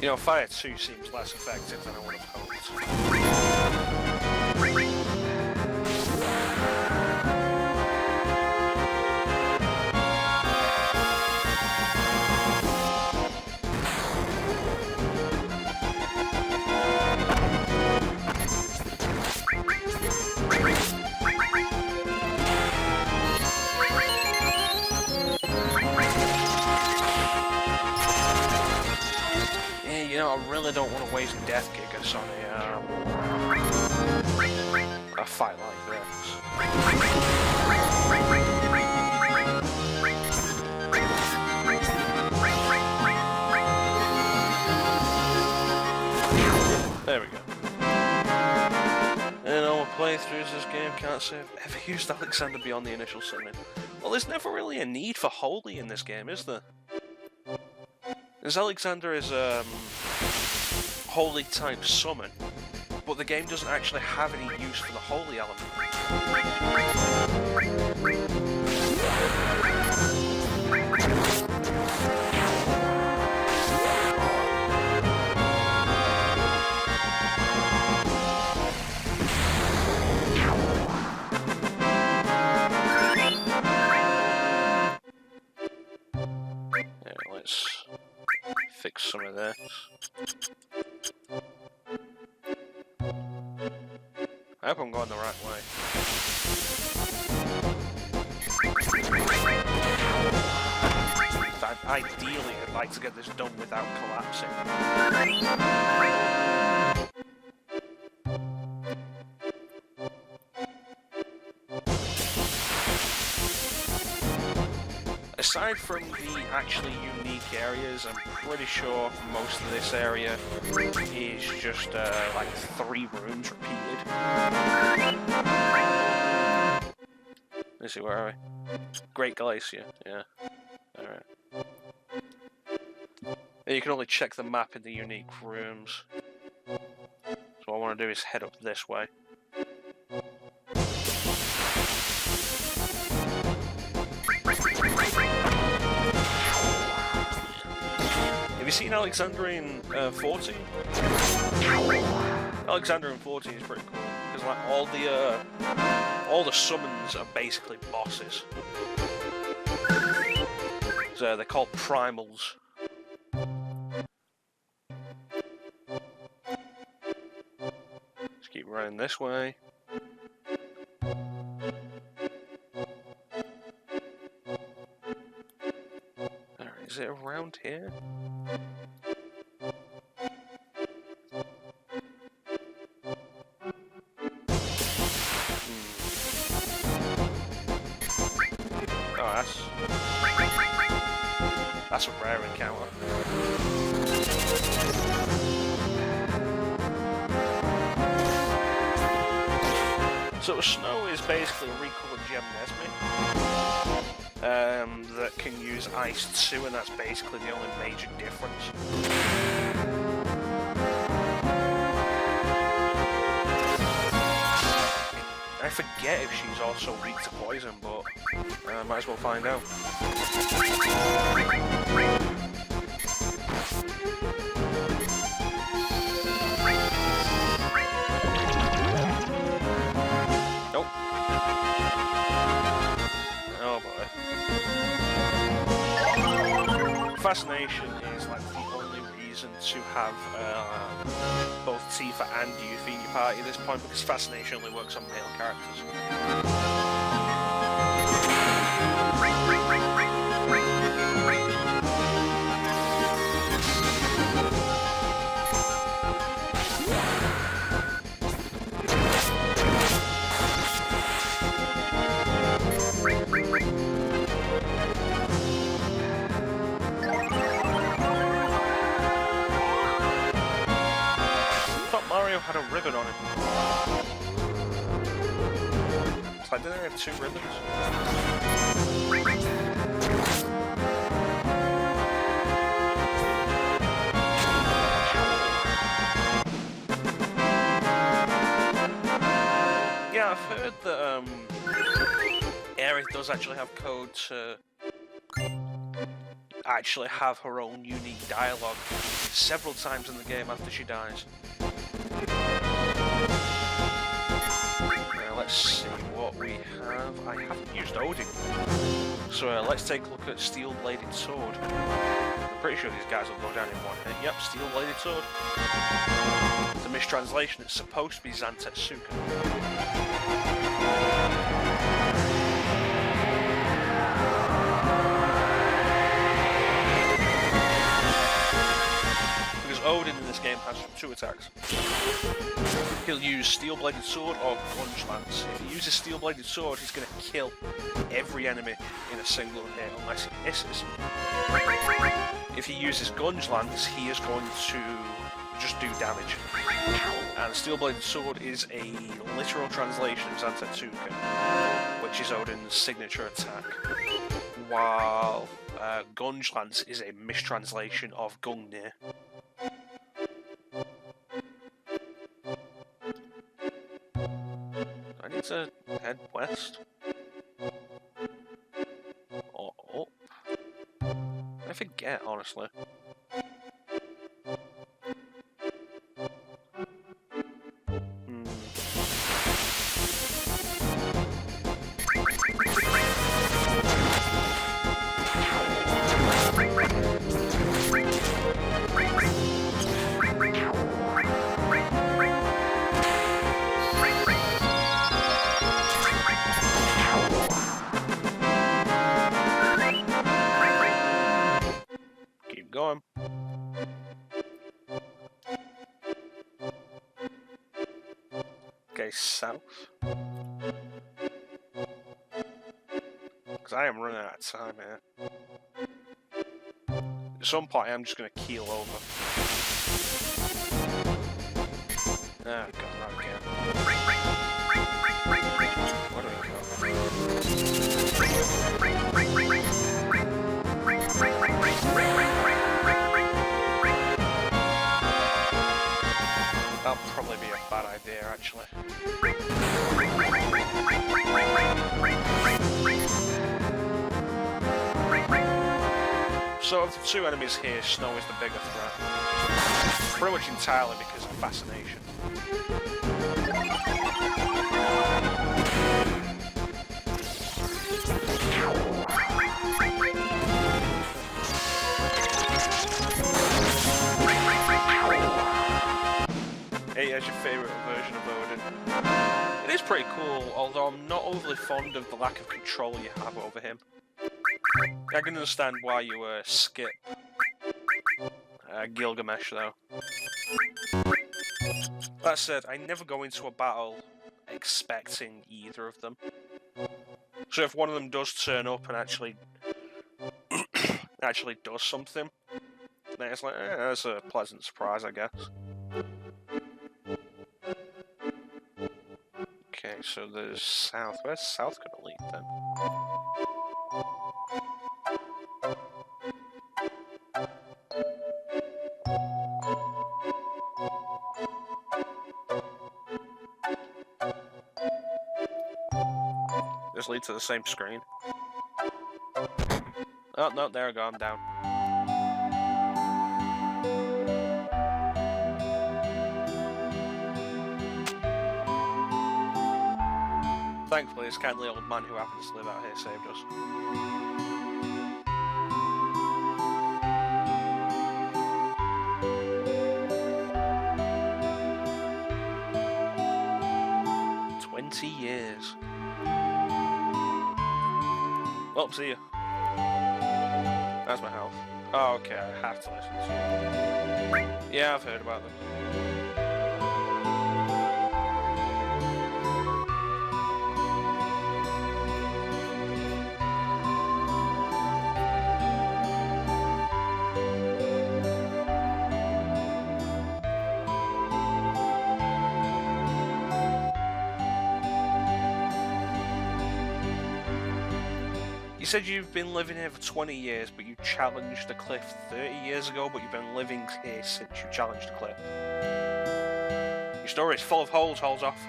you know, Fire 2 seems less effective than I would have hoped. You know, I really don't want to waste Death Gigas on a fight like this. There we go. In all playthroughs this game, can't say I've ever used Alexander beyond the initial summon. Well, there's never really a need for Holy in this game, is there? As Alexander is Holy type summon, but the game doesn't actually have any use for the Holy element. Yeah, let's fix some of this. I hope I'm going the right way. Ideally, I'd like to get this done without collapsing. Aside from the actually unique areas, I'm pretty sure most of this area is just like 3 rooms repeated. Let's see, where are we? Great Glacier, yeah. Alright. You can only check the map in the unique rooms. So what I want to do is head up this way. Have you seen Alexander in 14? Alexander in 14 is pretty cool because like all the summons are basically bosses. So they're called primals. Just keep running this way. Is it around here? Oh, that's a rare encounter. So Snow is basically a recoloured Gem Nesme that can use Ice too, and that's basically the only major difference. I forget if she's also weak to poison, but might as well find out. Nope. Oh boy. Fascination is like the only reason to have both Tifa and Yuffie in your party at this point, because Fascination only works on male characters. Had a ribbon on it. So I didn't have 2 ribbons. Yeah, I've heard that Aerith does actually have code to actually have her own unique dialogue several times in the game after she dies. Let's see what we have. I haven't used Odin. So let's take a look at Steel-Bladed Sword. I'm pretty sure these guys will go down in one hit. Yep, Steel-Bladed Sword. It's a mistranslation. It's supposed to be Zantetsuka. Odin in this game has 2 attacks. He'll use Steel-Bladed Sword or Gunge Lance. If he uses Steel-Bladed Sword, he's going to kill every enemy in a single hit unless he misses. If he uses Gunge Lance, he is going to just do damage. And Steel-Bladed Sword is a literal translation of Zantetsuka, which is Odin's signature attack. While Gunge Lance is a mistranslation of Gungnir. I need to head west. Or up. I forget, honestly. Going. Okay, south. Because I am running out of time here. At some point, I'm just going to keel over. Ah, God, not again. Where do we That'll probably be a bad idea, actually. So of the 2 enemies here, Snow is the bigger threat. Pretty much entirely because of Fascination. Hey, as your favourite version of Odin. It is pretty cool, although I'm not overly fond of the lack of control you have over him. I can understand why you skip Gilgamesh, though. That said, I never go into a battle expecting either of them. So if one of them does turn up and actually does something, then it's like, that's a pleasant surprise, I guess. Okay, so there's south. Where's south gonna lead then? Just lead to the same screen. Oh, no, there I go, I'm down. Thankfully, this kindly old man who happens to live out here saved us. Years. Oh, see you. That's my health. Oh, okay, I have to listen to you. Yeah, I've heard about them. You said you've been living here for 20 years, but you challenged the cliff 30 years ago, but you've been living here since you challenged the cliff. Your story is full of holes off.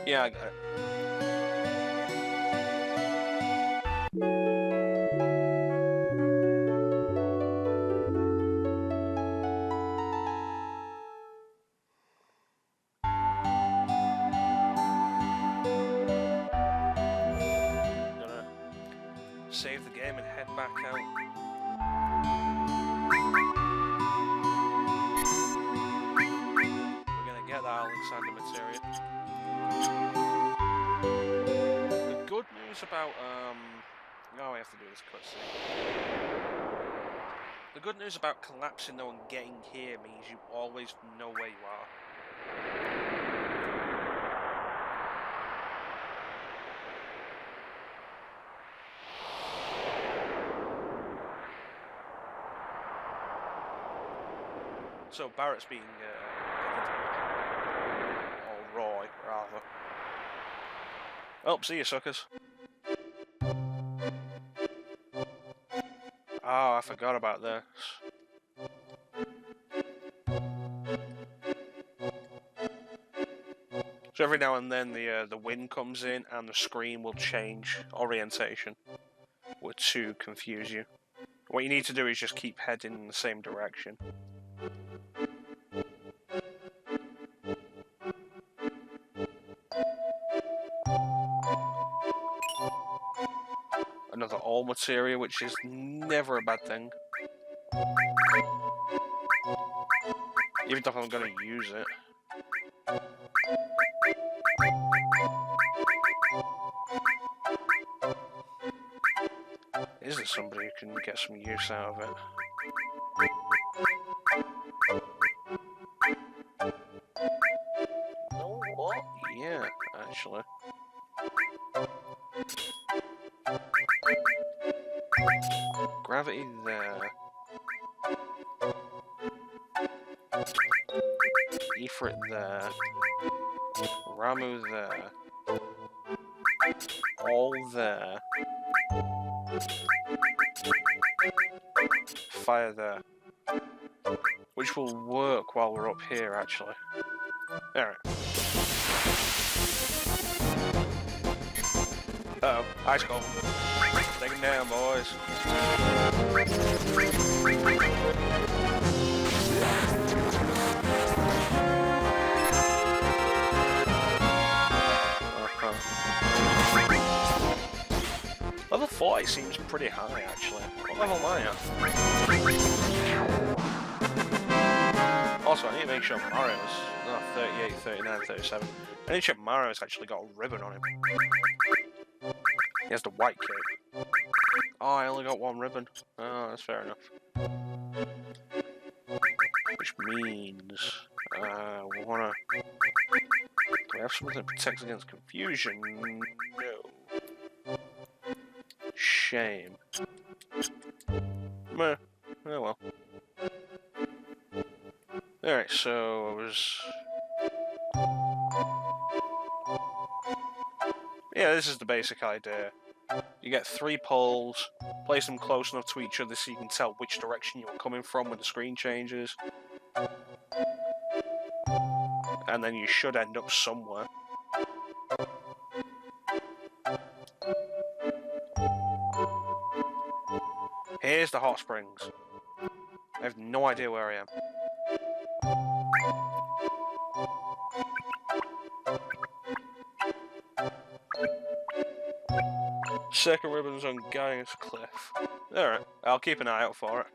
Yeah, I got it. Save the game and head back out. We're gonna get that Alexander material. The good news about oh, we have to do this cutscene. The good news about collapsing though and getting here means you always know where you are. So Barrett's being, or Roy, rather. Oh, see you, suckers. Oh, I forgot about this. So every now and then the wind comes in and the screen will change orientation to confuse you. What you need to do is just keep heading in the same direction. Another all material, which is never a bad thing. Even if I'm going to use it. Is there somebody who can get some use out of it? Oh, what? Yeah, actually. Gravity there. Ifrit there. Ramu there. All there. Fire there. Which will work while we're up here, actually. Alright. Uh-oh, ice golem. Take him down, boys. Level 40 seems pretty high, actually. What level am I at? Also, I need to make sure Mario's... No, 38, 39, 37. I need to check Mario's actually got a ribbon on him. He has the white cape. Oh, I only got one ribbon. Oh, that's fair enough. Which means... we wanna... Do we have something that protects against confusion? No. Shame. Meh. Oh well. Right, so I was... Yeah, this is the basic idea. You get 3 poles, place them close enough to each other so you can tell which direction you're coming from when the screen changes. And then you should end up somewhere. Here's the hot springs. I have no idea where I am. Second ribbons on Guy's Cliff. Alright, I'll keep an eye out for it.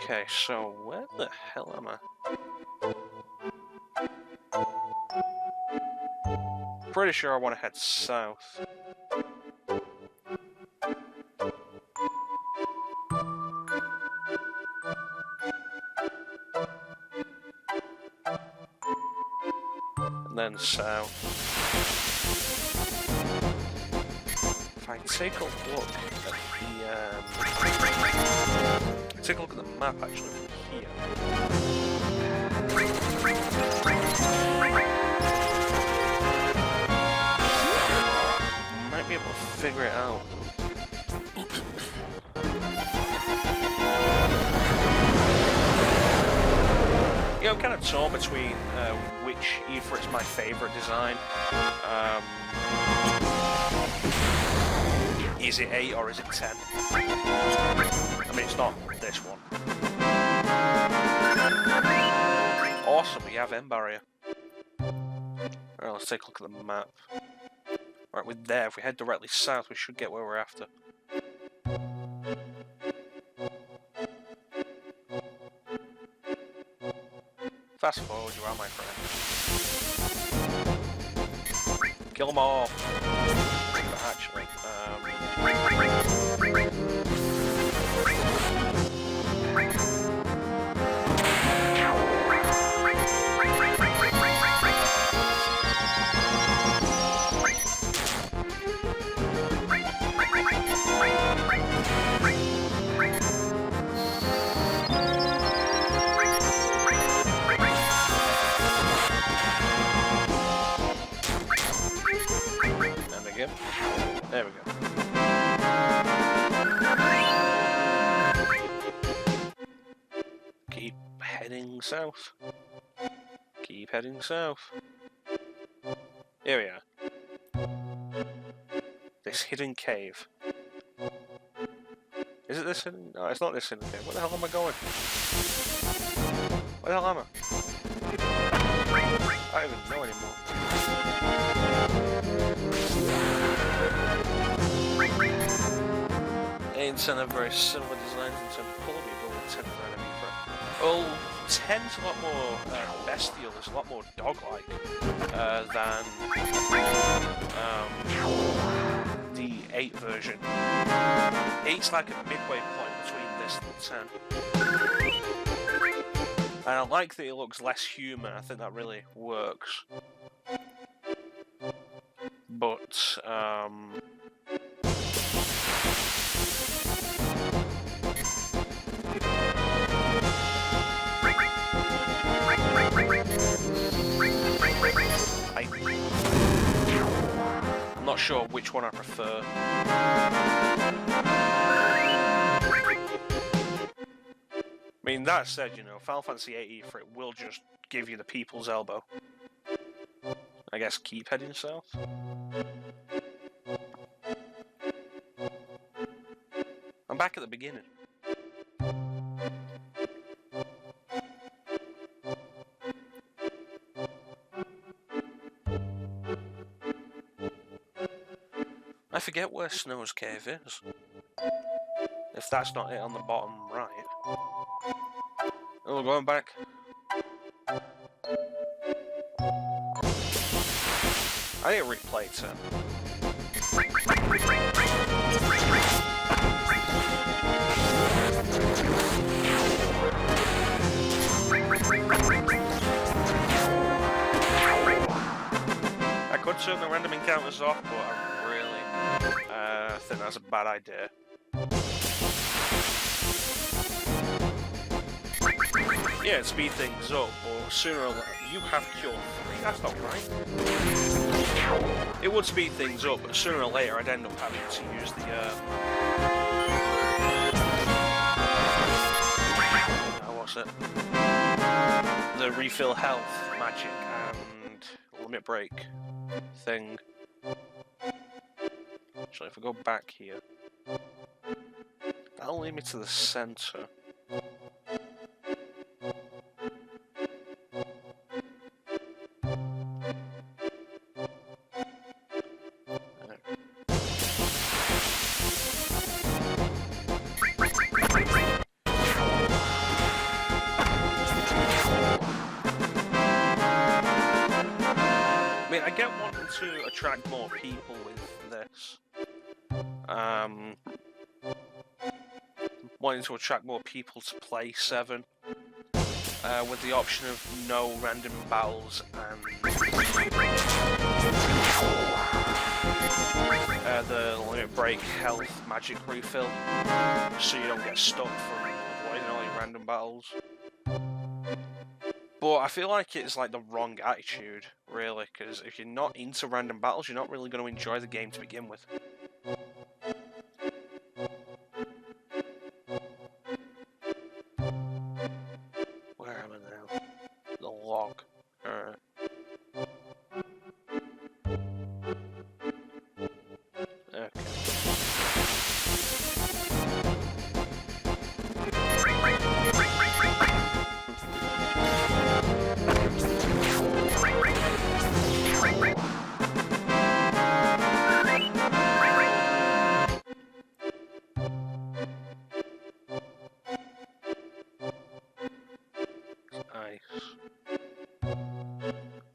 Okay, so where the hell am I? Pretty sure I want to head south. And then south. If I take a look at the map actually from here. Might be able to figure it out. Yeah, I'm kind of torn between which Ifrit's my favourite design. Is it 8 or is it 10? I mean, it's not this one. Awesome, we have end barrier. Alright, let's take a look at the map. Right, we're there. If we head directly south, we should get where we're after. Fast forward, you are my friend. Kill them all. But actually, there we go. Keep heading south. Keep heading south. Here we are. This hidden cave. Is it this hidden? No, it's not this hidden cave. Where the hell am I going? Where the hell am I? I don't even know anymore. Ain't ten have very similar designs in terms of colour, but all 10 design of Ifrit. Well, 10's a lot more bestial, it's a lot more dog-like than the 8 version. 8's like a midway point between this and 10. And I like that it looks less human, I think that really works. But, I'm not sure which one I prefer. I mean, that said, you know, Final Fantasy VIII Ifrit will just give you the people's elbow. I guess keep heading south. I'm back at the beginning. I forget where Snow's Cave is. If that's not it on the bottom right. Oh, we're going back. I need to replay it. I could turn the random encounters off, but I really think that's a bad idea. Yeah, speed things up, but sooner or later you have cure 3. That's not right. It would speed things up, but sooner or later I'd end up having to use the what's it? The refill health magic and limit break thing. Actually, if I go back here, that'll lead me to the center. I mean, I get wanting to attract more people with this. Wanting to attract more people to play 7. With the option of no random battles and the limit break health magic refill, so you don't get stuck from avoiding all your random battles. But I feel like it's like the wrong attitude, really, because if you're not into random battles, you're not really going to enjoy the game to begin with. Where am I now? The log. Alright. Okay.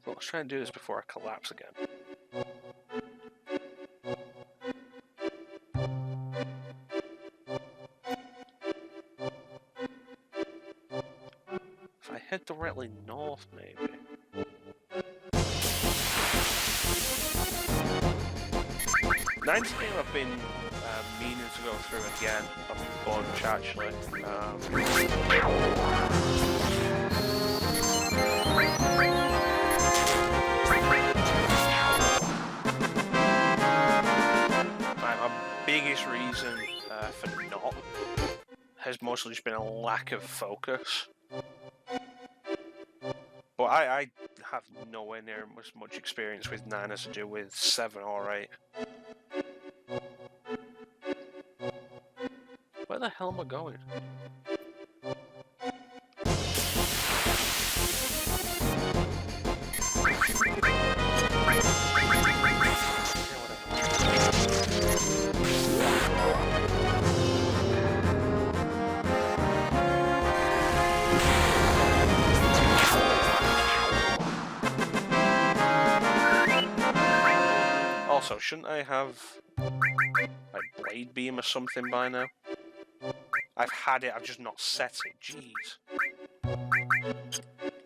Let's try and do this before I collapse again. If I head directly north, maybe. Nine's game I've been meaning to go through again. A bunch, actually. My biggest reason for not has mostly just been a lack of focus. But I have nowhere near as much experience with 9 as I do with 7 or 8. Where the hell am I going? Also, shouldn't I have like blade beam or something by now? I've had it, I've just not set it. Jeez.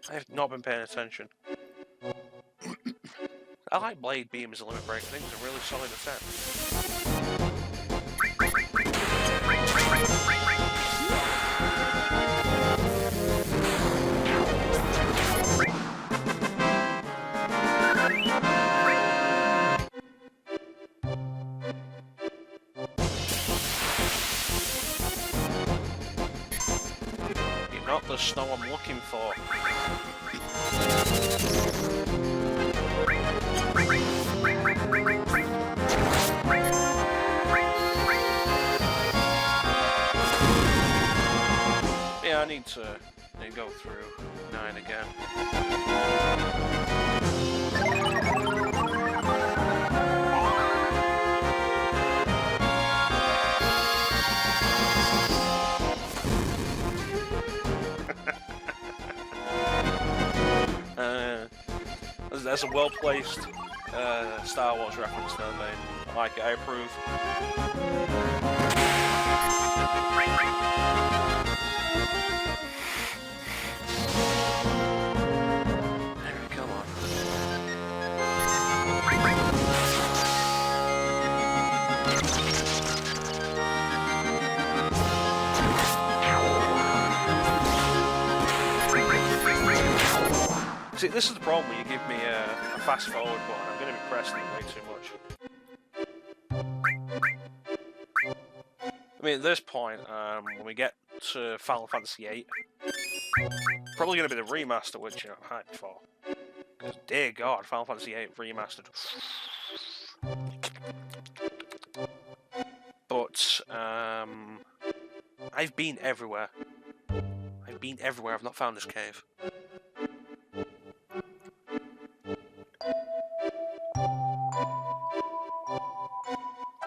I have not been paying attention. I like blade beam as a limit break. I think it's a really solid attack. Not the snow I'm looking for. Yeah, I need to go through 9 again. That's a well-placed Star Wars reference there, mate. I like it, I approve. Come on. See, this is the problem when you give me a fast forward button. I'm going to be pressing it way too much. I mean, at this point, when we get to Final Fantasy VIII, probably going to be the remaster, which I'm hyped for. Because, dear God, Final Fantasy VIII remastered. But, I've been everywhere. I've not found this cave.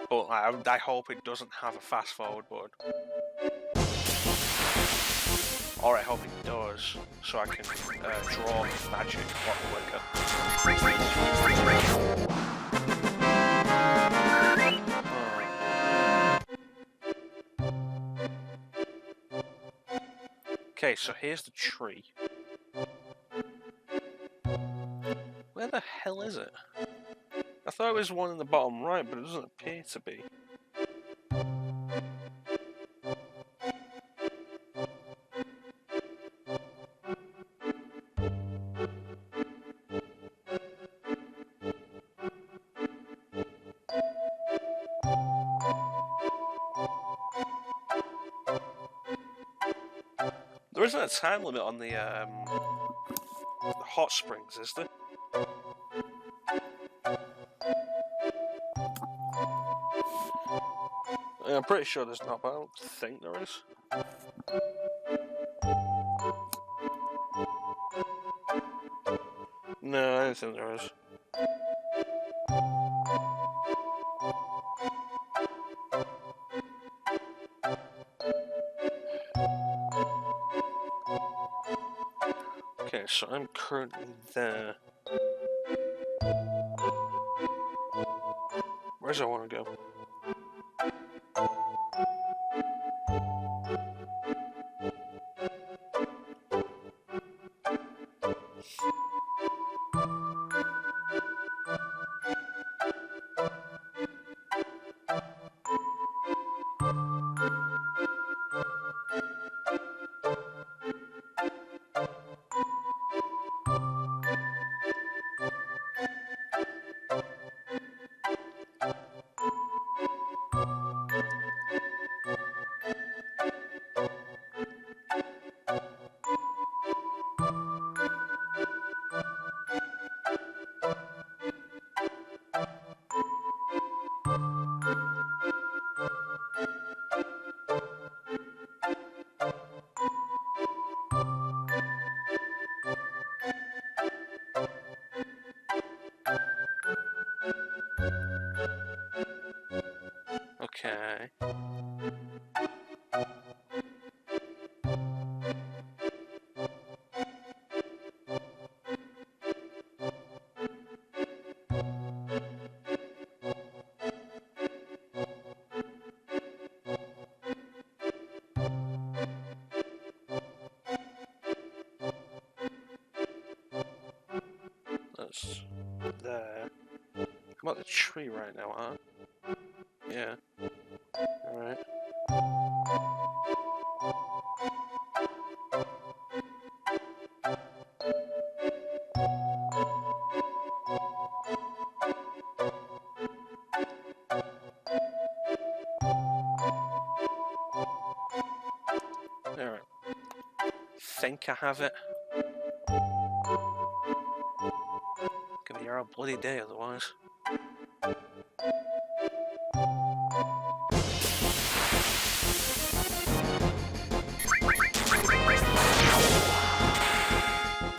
But I hope it doesn't have a fast forward button. Or I hope it does, so I can draw magic a lot quicker. Okay, so here's the tree. Where the hell is it? I thought it was one in the bottom right, but it doesn't appear to be. There isn't a time limit on the hot springs, is there? I'm pretty sure there's not, but I don't think there is. No, I don't think there is. Okay, so I'm currently there. Where do I want to go? Okay. That's there. I'm at the tree right now, huh? Yeah. Alright. Alright. Think I have it. Give me your old bloody day otherwise.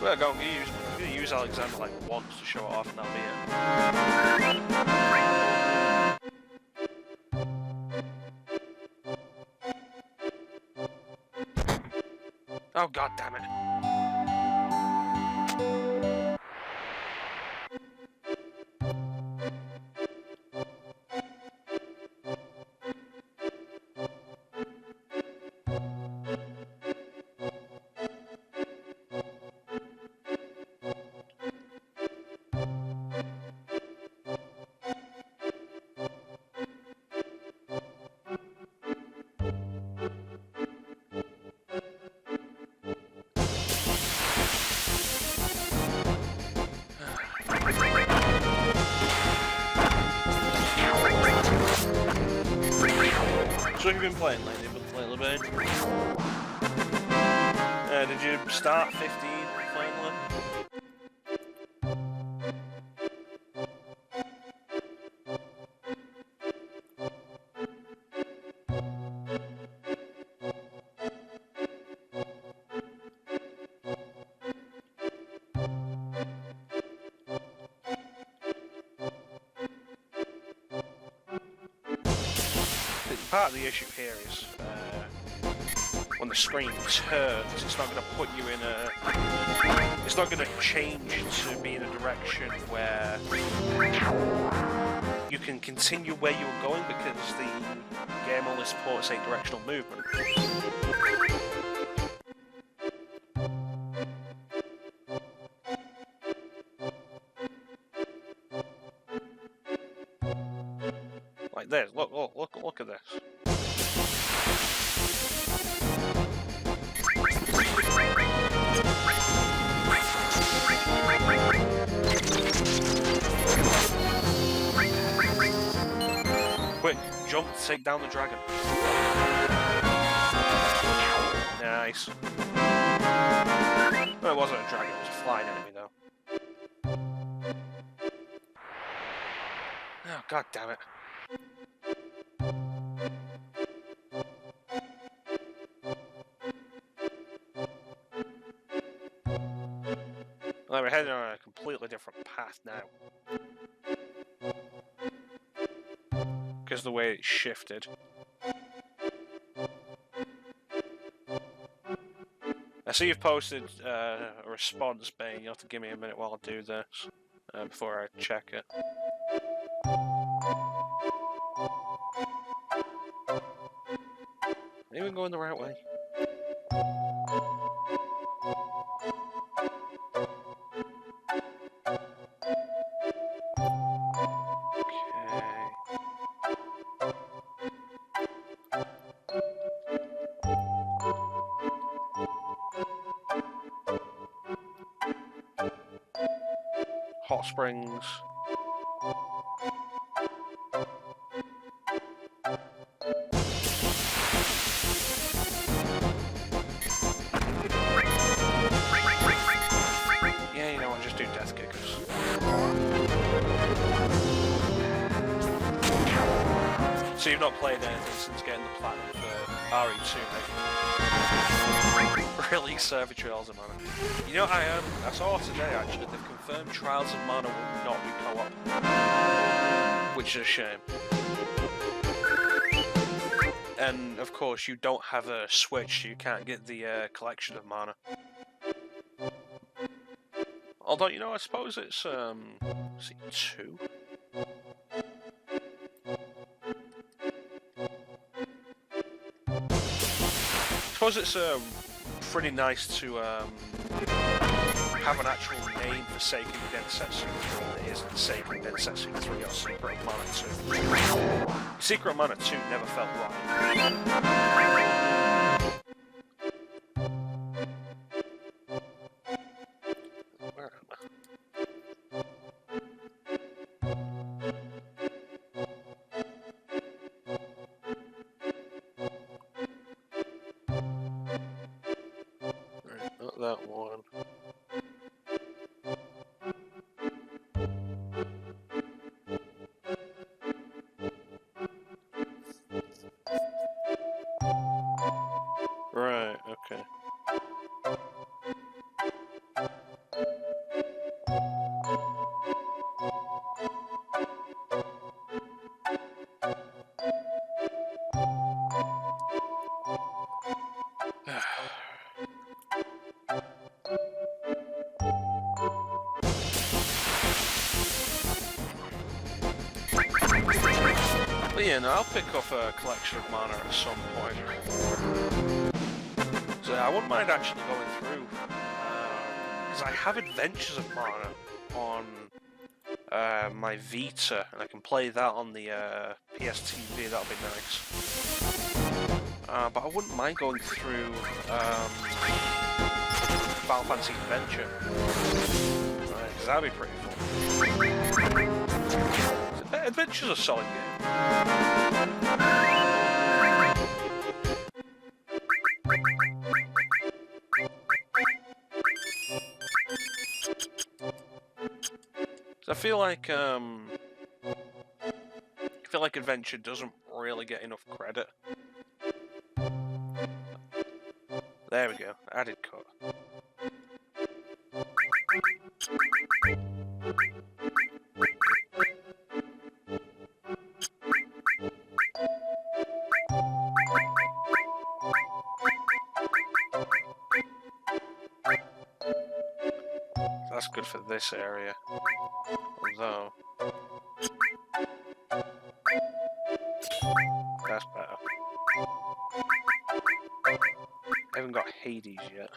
Well, go on, I'm gonna use Alexander like once to show it off and that'll be it. Oh, god damn it. what have you been playing lately? Lately, babe? Did you start 15 finally? Part of the issue here is when the screen turns, it's not going to put you in a... It's not going to change to be in a direction where you can continue where you were going because the game only supports a directional movement. Like this. Look at this. Quick, jump, take down the dragon. Nice. Well, it wasn't a dragon, it was a flying enemy though. Oh, god damn it. Well, we're heading on a completely different path now. Because of the way it shifted. I see you've posted a response, Bane. You'll have to give me a minute while I do this, before I check it. Are you even going the right way? Hot springs. Yeah, you know what, just do death kickers. So you've not played anything since getting the platinum for RE2, mate? Really, Survey Trials of Mana. You know, I saw today actually, they've confirmed Trials of Mana will not be co-op. Which is a shame. And of course, you don't have a Switch, so you can't get the collection of Mana. Although, you know, I suppose it's, let's see, 2? I suppose it's pretty nice to have an actual name for Seiken Densetsu 3 that isn't Seiken Densetsu 3 or Secret of Mana 2. Secret of Mana 2 never felt right. Where am I? Not that one. Right, okay. But yeah, no, I'll pick up a collection of mana at some point. So I wouldn't mind actually going through, because I have Adventures of Mana on my Vita, and I can play that on the PSTV, that'll be nice. But I wouldn't mind going through Final Fantasy Adventure, because that'd be pretty fun. Adventure's a solid game. feel like Adventure doesn't really get enough credit. There we go, added cut. That's good for this area, although that's better. I haven't got Hades yet.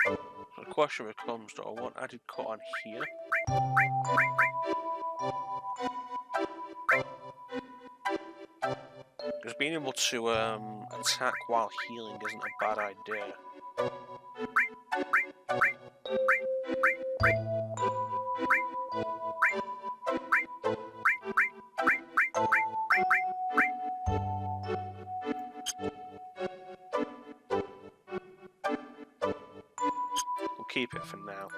So the question becomes, do I want added cut on here? Because being able to attack while healing isn't a bad idea. We'll keep it for now.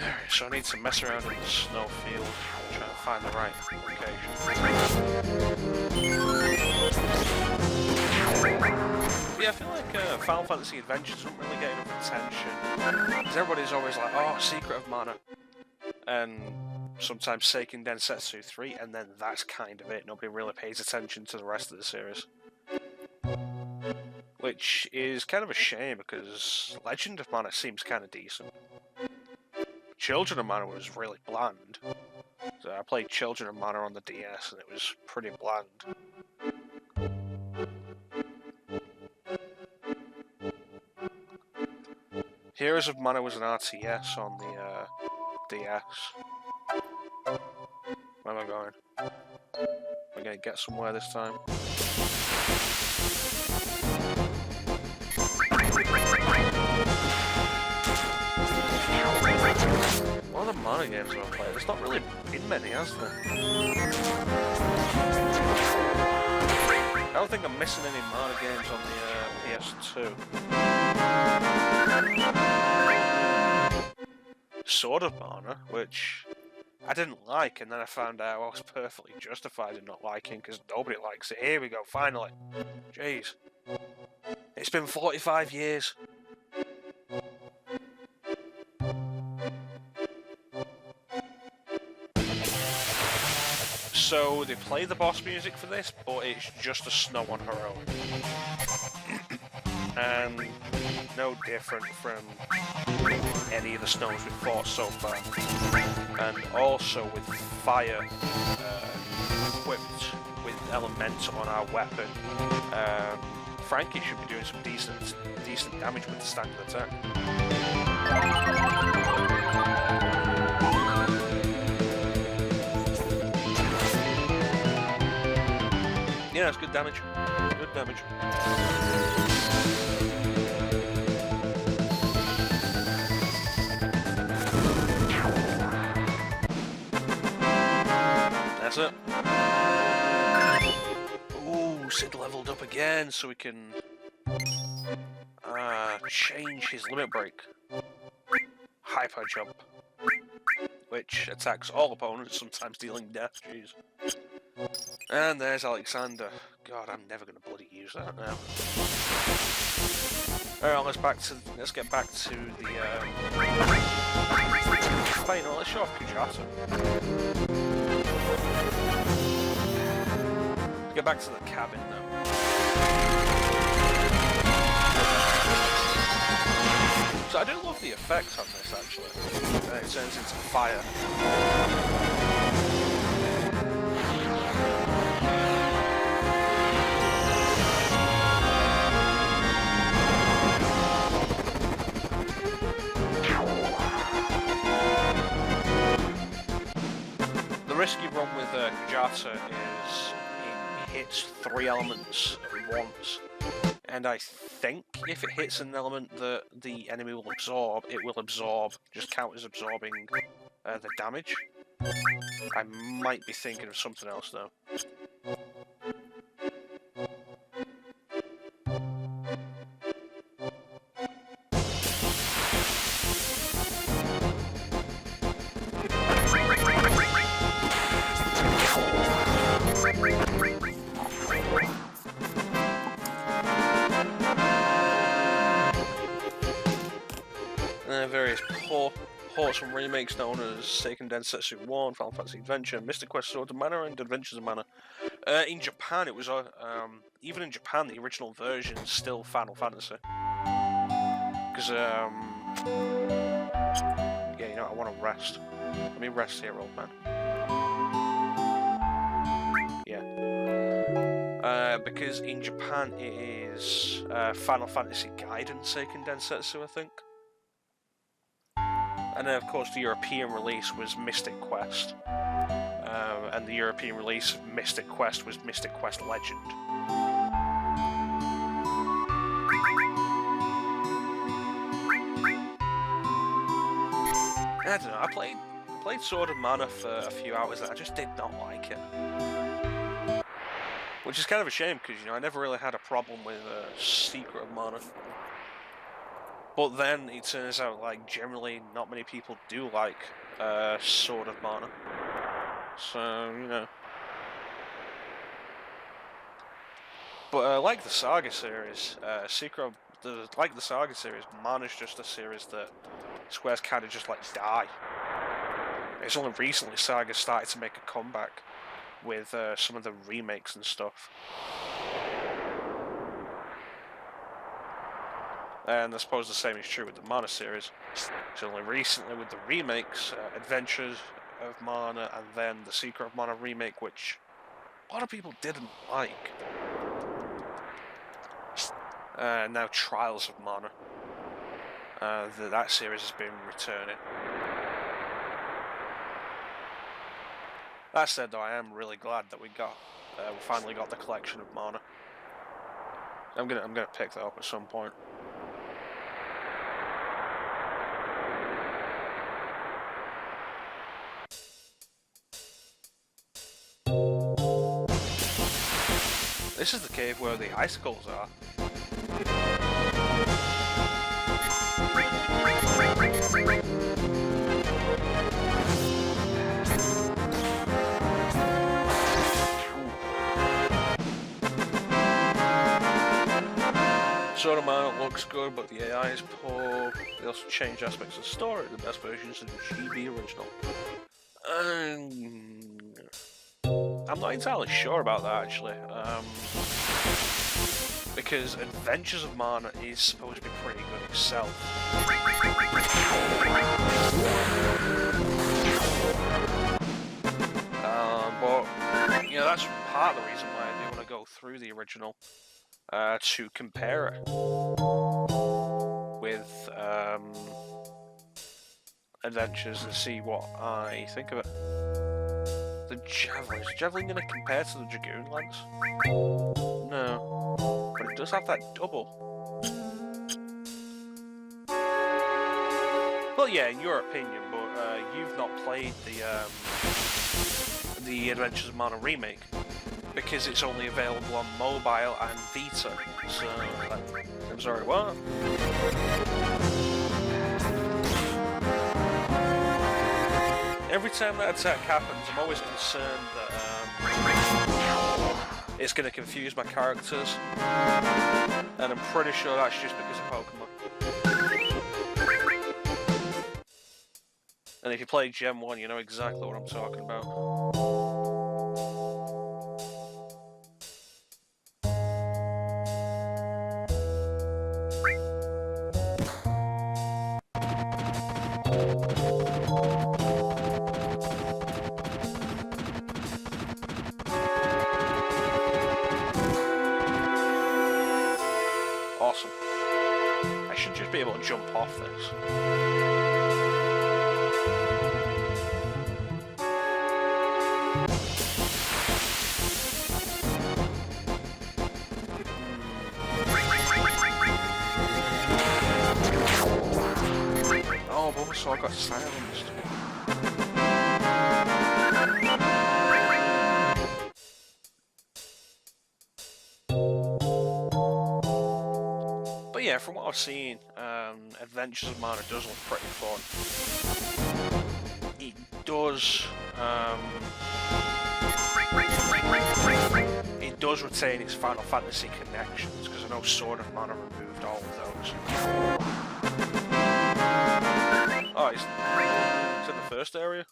Alright, so I need to mess around in the snow field, try to find the right location. Yeah, I feel like Final Fantasy Adventure doesn't really get enough attention. Because everybody's always like, oh, Secret of Mana. And sometimes Seiken Densetsu 3, and then that's kind of it. Nobody really pays attention to the rest of the series. Which is kind of a shame, because Legend of Mana seems kind of decent. Children of Mana was really bland. So I played Children of Mana on the DS, and it was pretty bland. Heroes of Mana was an RTS on the DS. Where am I going? We're gonna get somewhere this time. What are the Mana games I've played? There's not really been many, has there? I don't think I'm missing any Mana games on the PS2. Sword of Mana, which I didn't like, and then I found out I was perfectly justified in not liking because nobody likes it. Here we go, finally. Jeez. It's been 45 years. So they play the boss music for this, but it's just a Snow on her own. And no different from any of the Snows we've fought so far. And also with fire equipped with elemental on our weapon, Frankie should be doing some decent damage with the standard attack. Yeah, it's good damage. Good damage. That's it. Ooh, Sid leveled up again, so we can change his limit break. Hyper jump, which attacks all opponents, sometimes dealing death. Jeez. And there's Alexander. God, I'm never gonna bloody use that now. Alright, let's get back to the Wait, no, let's show off Kujata. Let's get back to the cabin now. So I do love the effects on this actually. It turns into fire. The risk you run with Kujata is it hits 3 elements at once. And I think if it hits an element that the enemy will absorb, it will absorb, just count as absorbing the damage. I might be thinking of something else though. various ports and remakes known as Seiken Densetsu 1, Final Fantasy Adventure, Mystic Quest Sword of Mana, and Adventures of Mana. In Japan, it was even in Japan, the original version is still Final Fantasy. Because yeah, you know, I want to rest. Let me rest here, old man. Yeah. Because in Japan it is Final Fantasy Gaiden Seiken Densetsu, I think. And then, of course, the European release was Mystic Quest. And the European release of Mystic Quest was Mystic Quest Legend. I don't know, I played Sword of Mana for a few hours and I just did not like it. Which is kind of a shame, because, you know, I never really had a problem with Secret of Mana. But then it turns out, like, generally not many people do like Sword of Mana. So, you know. But like the Saga series, like the Saga series, Mana's just a series that Square's kind of just let die. It's only recently Saga started to make a comeback with some of the remakes and stuff. And I suppose the same is true with the Mana series. It's only recently with the remakes, Adventures of Mana, and then the Secret of Mana remake, which a lot of people didn't like. Now Trials of Mana. That series has been returning. That said, though, I am really glad that we finally got the collection of Mana. I'm gonna pick that up at some point. This is the cave where the icicles are. Sword of Mana looks good, but the AI is poor. They also changed aspects of the story. The best versions of the GB original. I'm not entirely sure about that, actually. Because Adventures of Mana is supposed to be pretty good itself. But, you know, that's part of the reason why I do want to go through the original. To compare it with Adventures and see what I think of it. The Javelin. Is the Javelin going to compare to the Dragoon Lance? No. But it does have that double. Well, yeah, in your opinion, but you've not played the Adventures of Mana remake. Because it's only available on mobile and Vita, so I'm sorry, what? Every time that attack happens, I'm always concerned that it's going to confuse my characters, and I'm pretty sure that's just because of Pokemon. And if you play Gen 1, you know exactly what I'm talking about. Awesome. I should just be able to jump off this. Oh, but also I got silenced. But yeah, from what I've seen, Adventures of Mana does look pretty fun. It does retain its Final Fantasy connections, because I know Sword of Mana removed all of those. Oh, it's in the first area.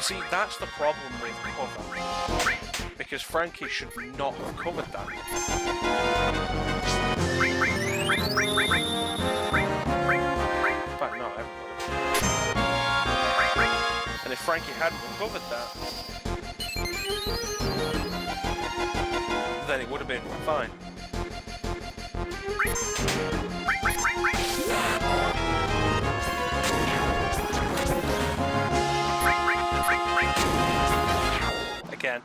See, that's the problem with cover, because Frankie should not have covered that. In fact, not everybody. And if Frankie hadn't covered that, then it would have been fine. Again.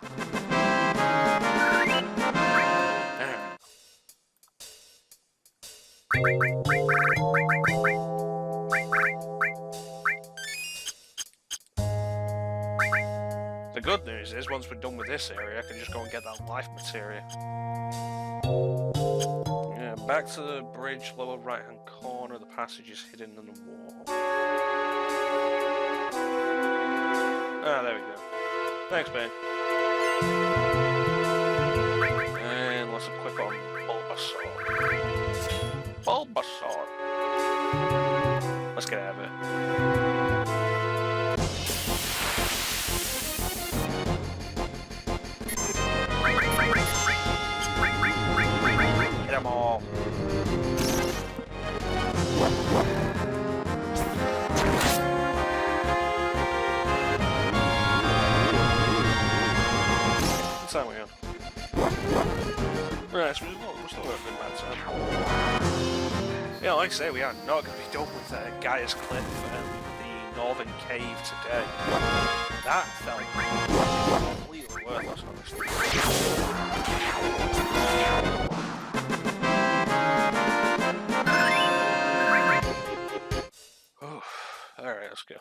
The good news is, once we're done with this area, I can just go and get that life materia. Yeah, back to the bridge, lower right hand corner, the passage is hidden in the wall. Ah, there we go. Thanks, man. And let's equip on Bulbasaur. Bulbasaur. Let's get out of it. Hit them all. What's that we on? Right, so we're still got a good bad time. Yeah, like I say, we are not going to be done with Gaia's Cliff and the Northern Cave today. That felt completely worthless, honestly. Alright, let's go.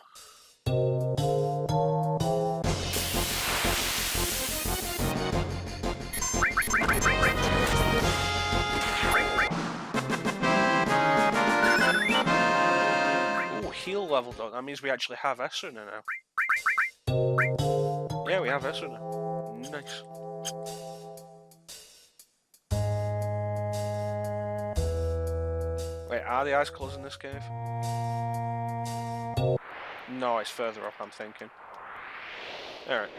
Heal level done. That means we actually have Esuna now. Yeah, we have Esuna. Nice. Wait, are the ice colours in this cave? No, it's further up, I'm thinking. Alright.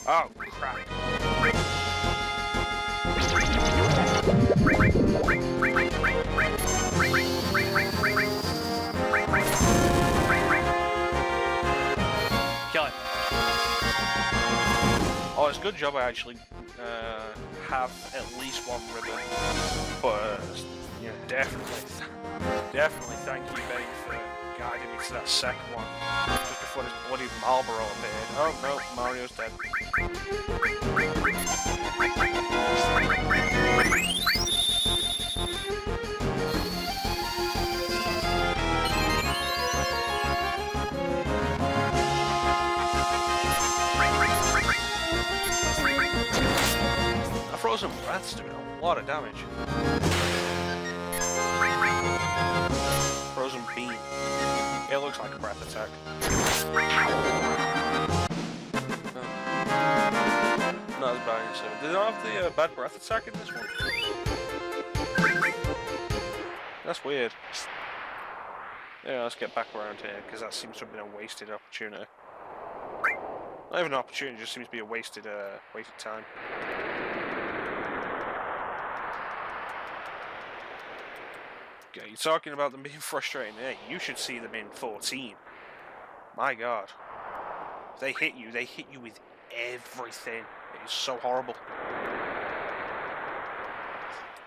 Oh, crap. Kill it. Oh, it's a good job I actually have at least one ribbon. But, yeah, definitely thank you, Betty, for guiding me to that second one. Just before this bloody Marlboro appeared. Oh, no, Mario's dead. That frozen breath's doing a lot of damage. Frozen beam. It looks like a breath attack. Not as bad as Did they not have the bad breath attack in this one? That's weird. Yeah, let's get back around here, because that seems to have been a wasted opportunity. Not even an opportunity, it just seems to be a wasted time. Okay, you're talking about them being frustrating. Hey, you should see them in 14. My God. If they hit you with everything. It is so horrible.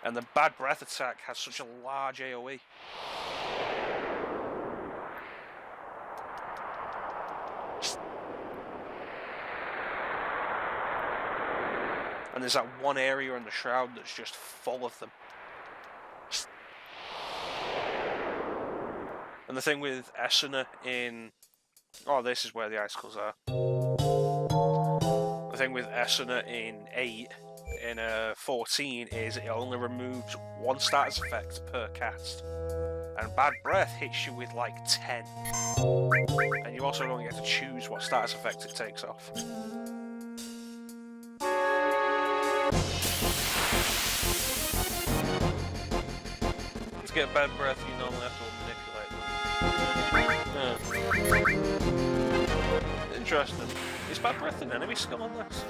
And the bad breath attack has such a large AoE. And there's that one area in the shroud that's just full of them. And the thing with Esuna in... Oh, this is where the icicles are. The thing with Esuna in 8, in 14, is it only removes one status effect per cast. And Bad Breath hits you with like 10. And you also don't get to choose what status effect it takes off. To get Bad Breath, you normally have to manipulate them. Interesting. Is Bad Breath an enemy skill on this?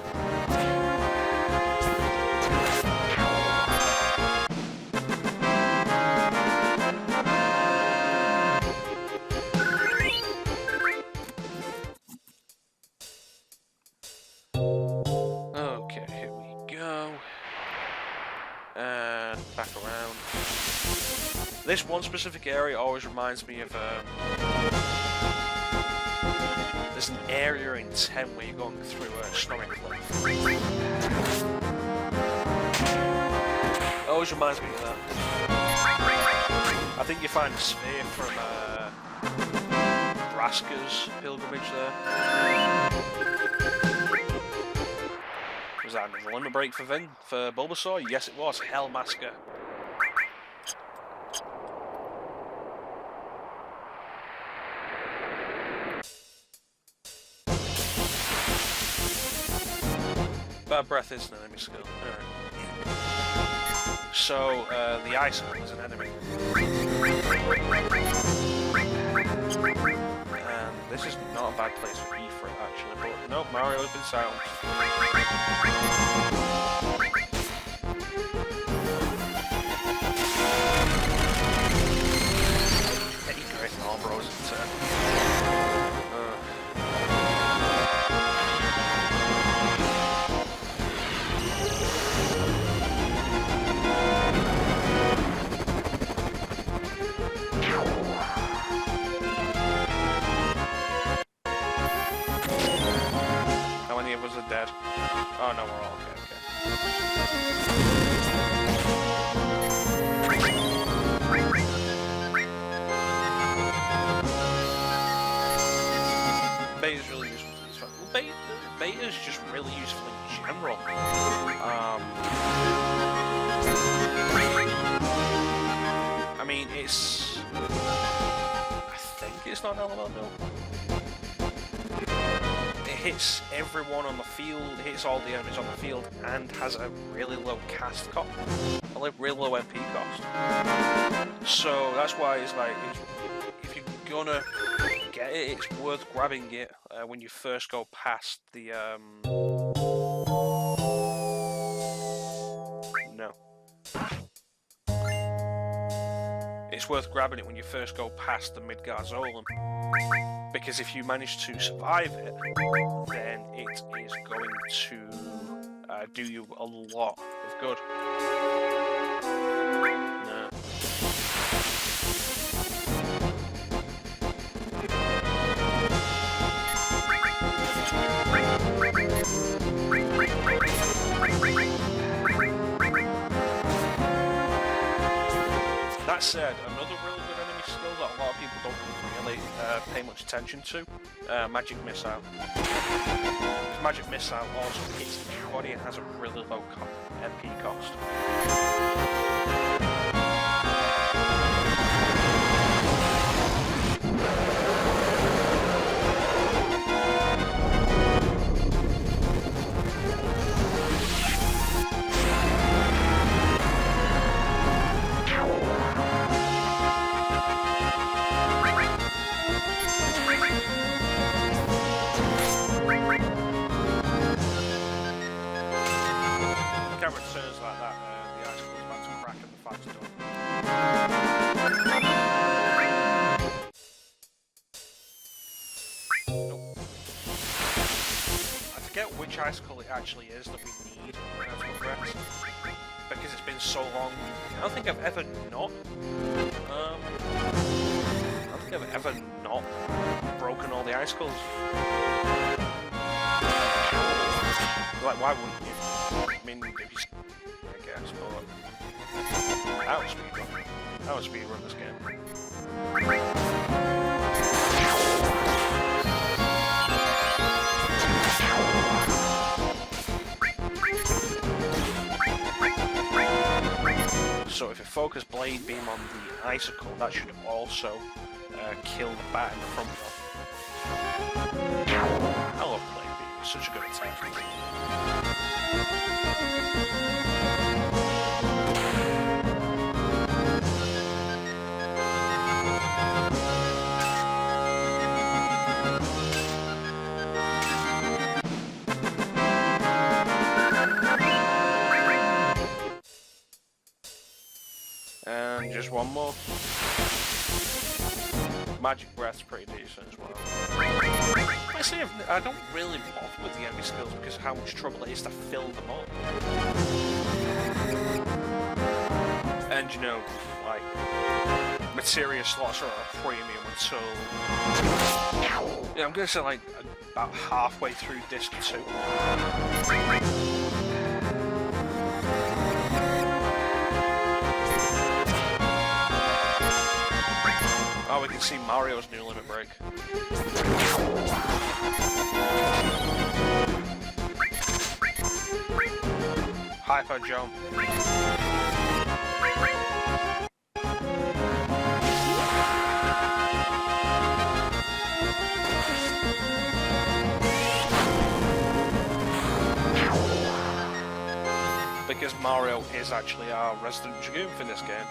Okay, here we go. And back around. This one specific area always reminds me of there's an area in 10 where you're going through a snoring cliff. It always reminds me of that. I think you find a sphere from Raska's pilgrimage there. Was that another limit break for Bulbasaur? Yes, it was. Hellmasker. Bad Breath is an enemy skill. Alright. So, the Icicle is an enemy. And this is not a bad place for E for it, actually, but no, Mario's been silenced. Any great Marlboros in turn. How many of us are dead? Oh no, we're all okay. Beta's really useful for this fight. Well, Beta's just really useful in general. I mean, it's... I think it's not an elemental. It hits everyone on the field, hits all the enemies on the field, and has a really low cast cost. A really low MP cost. So that's why it's like, if you're gonna get it, it's worth grabbing it when you first go past the, No. It's worth grabbing it when you first go past the Midgard-Zolan. Because if you manage to survive it, then it is going to do you a lot of good. No. That said, another really good enemy skill that a lot of people don't really pay much attention to, Magic Missile. Magic Missile also hits everybody and has a really low MP cost. Camera turns like that, the ice goes back to crack and the fight's done. which icicle it actually is that we need to progress, because it's been so long. I don't think I've ever not broken all the icicles. Like, why wouldn't you? I mean, if you, I guess, but that was speedrun. That was speedrun this game. So if you focus Blade Beam on the icicle, that should also kill the bat in the front one. I love Blade Beam, it's such a good attack. And just one more. Magic Breath's pretty decent as well. Honestly, I don't really bother with the enemy skills because of how much trouble it is to fill them up. And you know, like, materia slots are at a premium until, yeah, I'm gonna say like about halfway through disc 2. Oh, we can see Mario's new limit break. Hyper jump. Because Mario is actually our resident Dragoon for this game.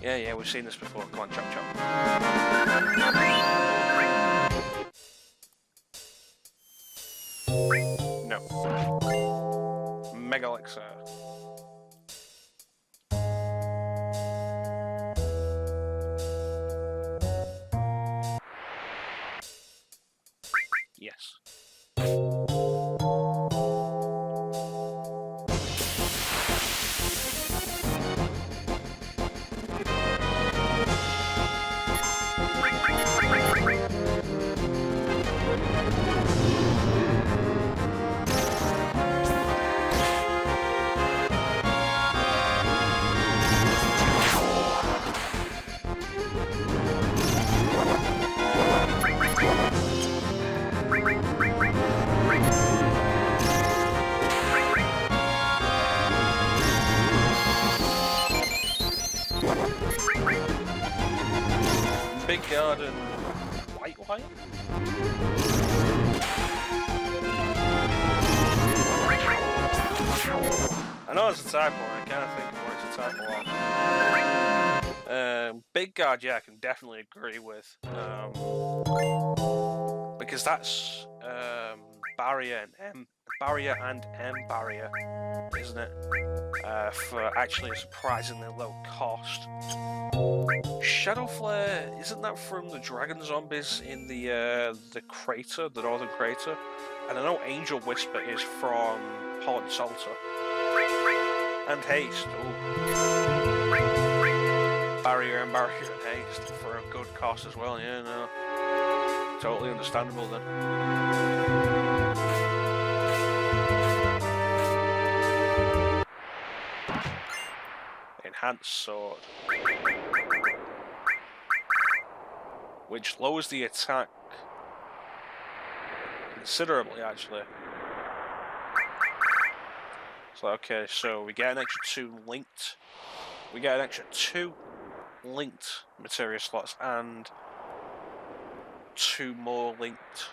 Yeah, we've seen this before. Come on, chop chop. No. Mega Elixir. Yes. Big Garden White? I know it's a typo, I can't think of what it's a typo on. Big Guard, yeah, I can definitely agree with. Because that's barrier and M barrier, isn't it? For actually a surprisingly low cost. Shadow Flare, isn't that from the dragon zombies in the crater, the northern crater? And I know Angel Whisper is from Holland Salter. And Haste, ooh. Barrier and Haste for a good cost as well, yeah, no. Totally understandable then. Enhanced Sword. Which lowers the attack considerably, actually. So, okay, so we get an extra 2 linked. We get an extra 2 linked materia slots and 2 more linked.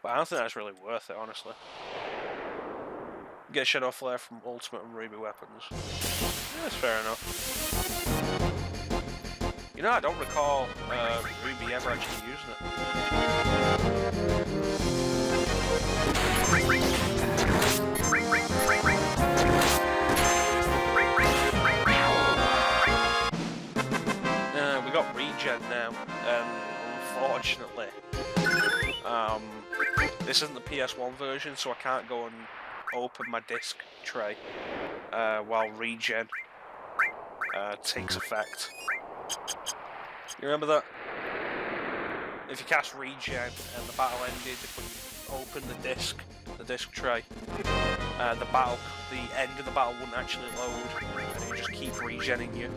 But I don't think that's really worth it, honestly. Get Shadow Flare from Ultimate and Ruby weapons. Yeah, that's fair enough. You know, I don't recall Ruby ever actually using it. We got regen now, unfortunately. This isn't the PS1 version, so I can't go and open my disc tray while regen takes effect. You remember that? If you cast regen and the battle ended, if you open the disc tray, the end of the battle wouldn't actually load, and it would just keep regenning you.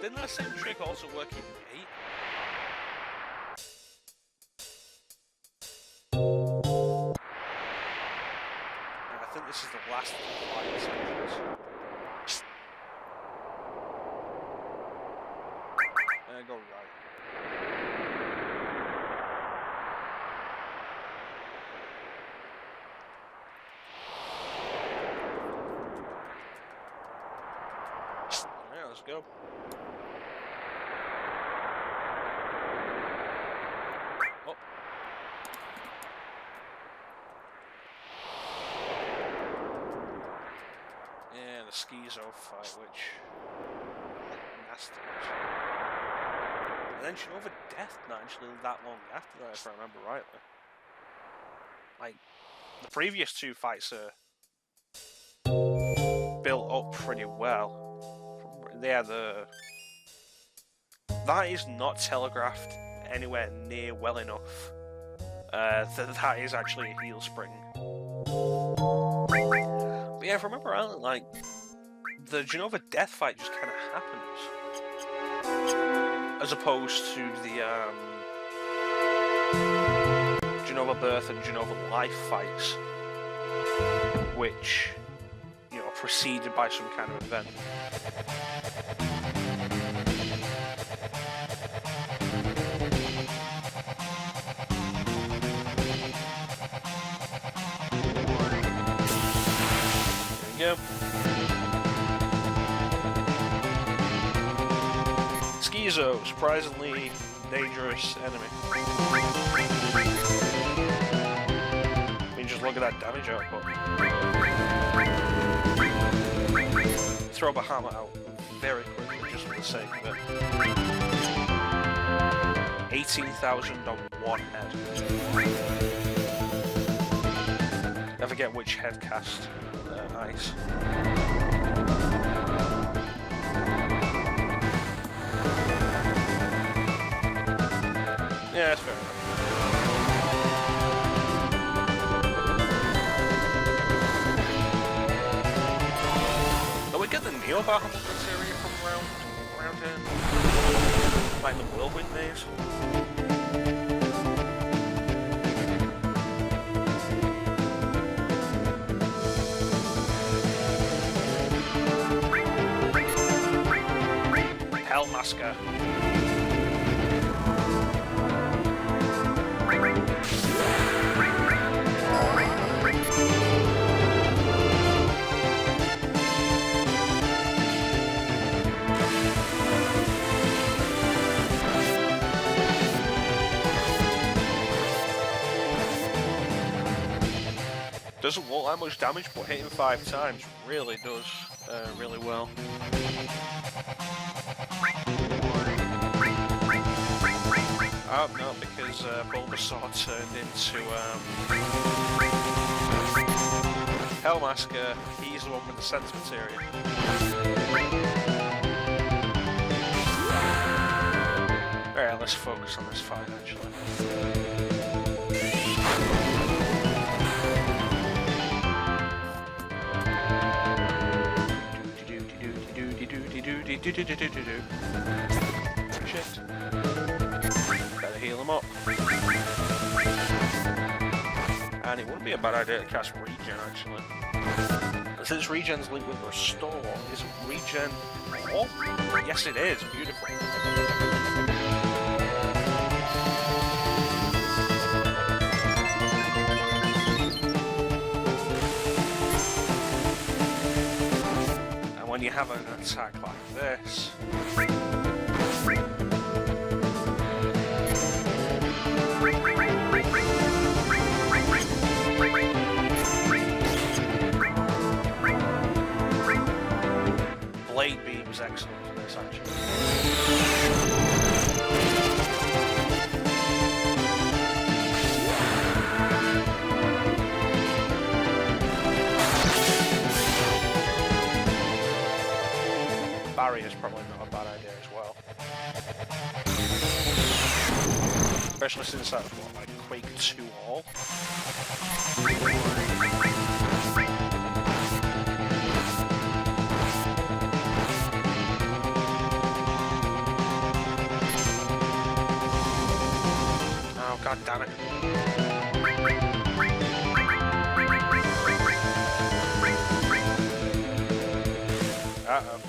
Didn't that same trick also work in 8? I think this is the last fight sequence. Go right. Alright, let's go. Oh. Yeah, the Schizo fight, which... nasty. And then Genova Death not actually that long after that, if I remember rightly. Like, the previous two fights are built up pretty well. Yeah, that is not telegraphed anywhere near well enough that is actually a heel spring. But yeah, if I remember rightly, like, the Genova Death fight just kind of happens. As opposed to the Genova Birth and Genova Life fights, which, you know, are preceded by some kind of event. There we go. Schizo, surprisingly dangerous enemy. I mean, just look at that damage output. Throw the hammer out very quickly, just for the sake of it. 18,000 on one head. I forget which head cast. Nice. Yeah, that's fair enough. But we get the Neo-Bahamut materia from around here. Like the Whirlwind Maze. Helga. Doesn't look that much damage, but hitting 5 times really does really well. Oh, no, because Bulbasaur turned into Hellmasker. He's the one with the sense materia. Alright, let's focus on this fight actually. Shit. Better heal him up. And it wouldn't be a bad idea to cast regen actually. Since regen's linked with restore, is regen off? Yes it is, beautiful. have an attack like this. Blade beam is excellent for this actually. Barrier is probably not a bad idea as well. Especially since that's what, like Quake 2 all. Oh, god damn it. Uh-oh.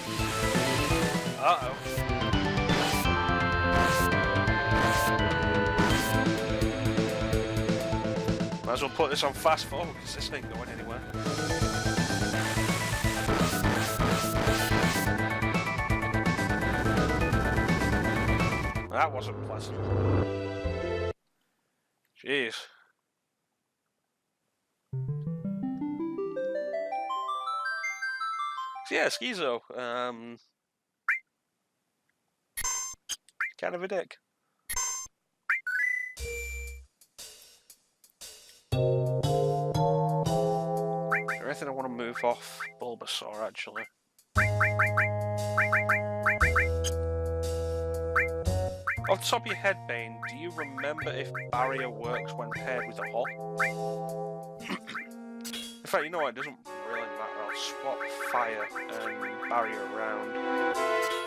Uh-oh. Might as well put this on fast forward because this ain't going anywhere. That wasn't pleasant. Jeez. So yeah, Schizo, kind of a dick. Is there anything I want to move off Bulbasaur, actually? Off the top of your head, Bane, do you remember if Barrier works when paired with a Hop? In fact, you know what, it doesn't really matter. I'll swap Fire and Barrier around.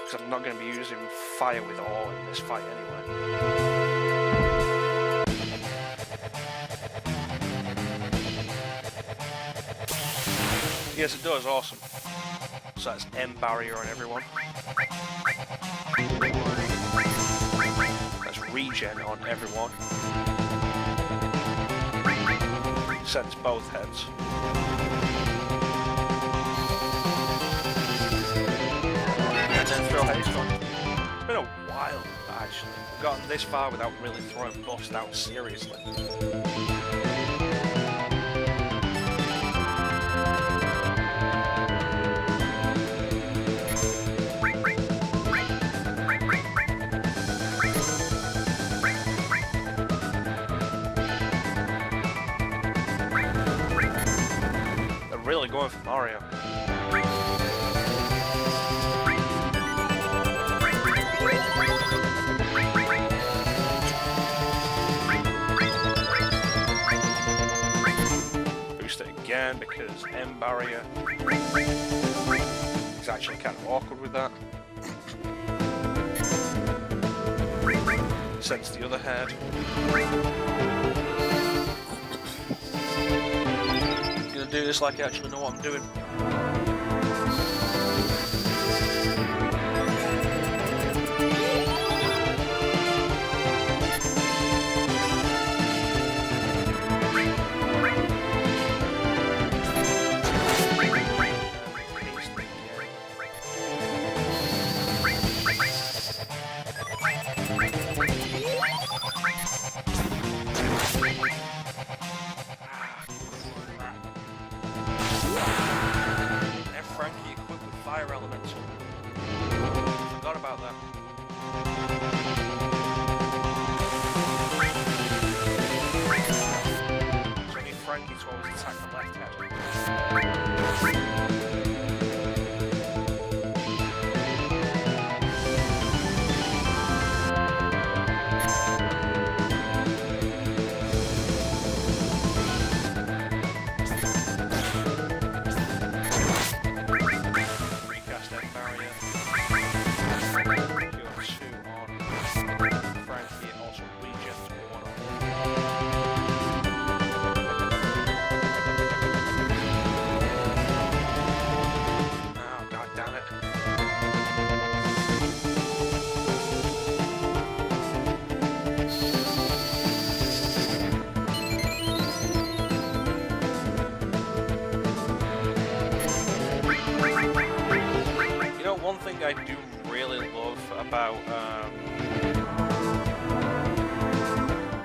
Because I'm not going to be using Fire with Ore in this fight anyway. Yes, it does, awesome. So that's M Barrier on everyone. That's Regen on everyone. Sends both heads. And then throw haste on. It's been a while, actually. We've gotten this far without really throwing Bust out seriously. Really going for Mario. Boost it again because M Barrier is actually kind of awkward with that. Sends the other head. Do this like I actually know what I'm doing.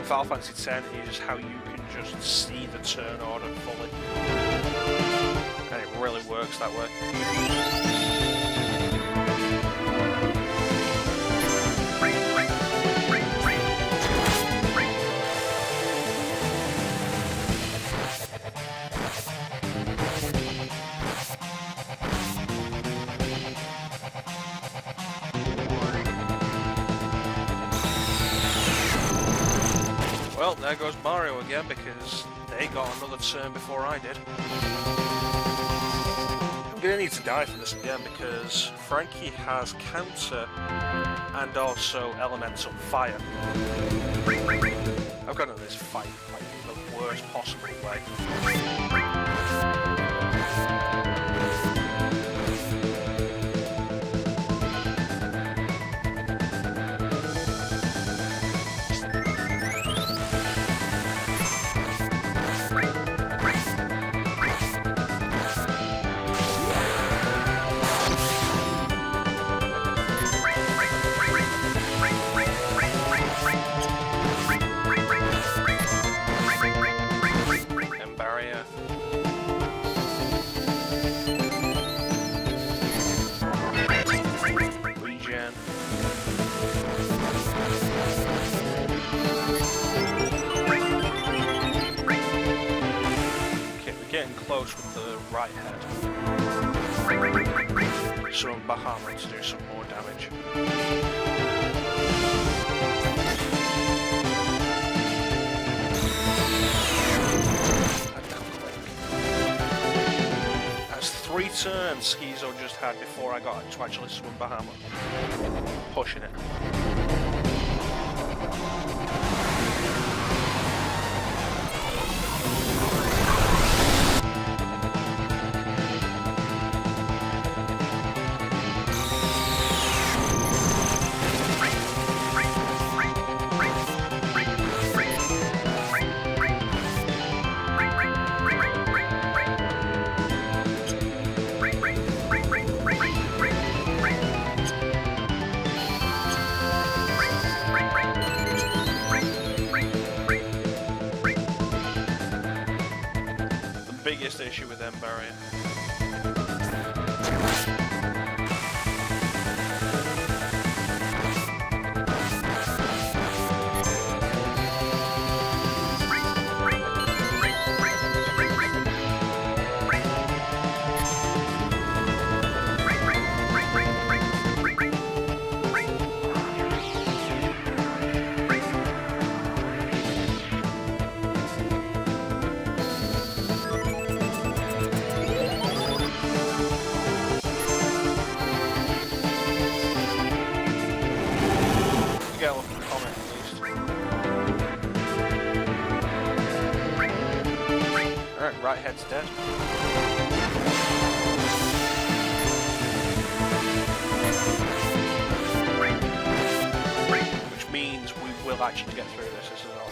Final Fantasy X is how you can just see the turn order fully. And it really works that way. Well, there goes Mario again because they got another turn before I did. I'm gonna need to die for this again because Frankie has counter and also elemental fire. I've got into this fight like the worst possible way. Close with the right head. So I'm Bahamut to do some more damage. That's 3 turns Schizo just had before I got to actually swim Bahamut. Pushing it. Biggest issue with them barrier. Right head's dead. Which means we will actually get through this. This is all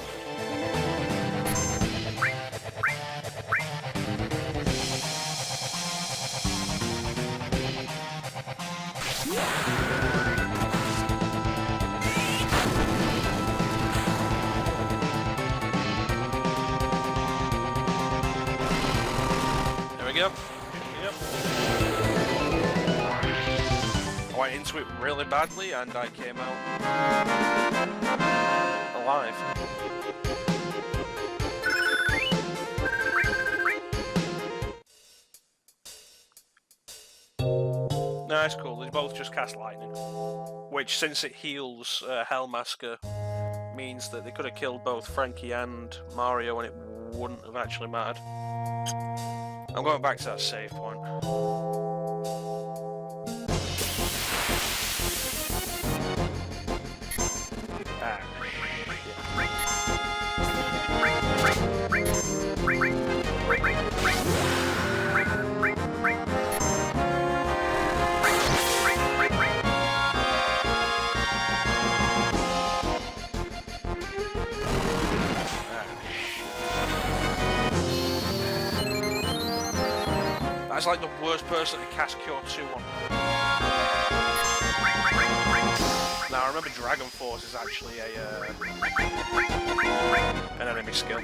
Yep. I went into it really badly and I came out alive. No, it's cool. They both just cast lightning. Which, since it heals Hellmasker, means that they could have killed both Frankie and Mario and it wouldn't have actually mattered. I'm going back to that save point. That's like the worst person to cast Cure 2 on. Now I remember Dragon Force is actually a skill.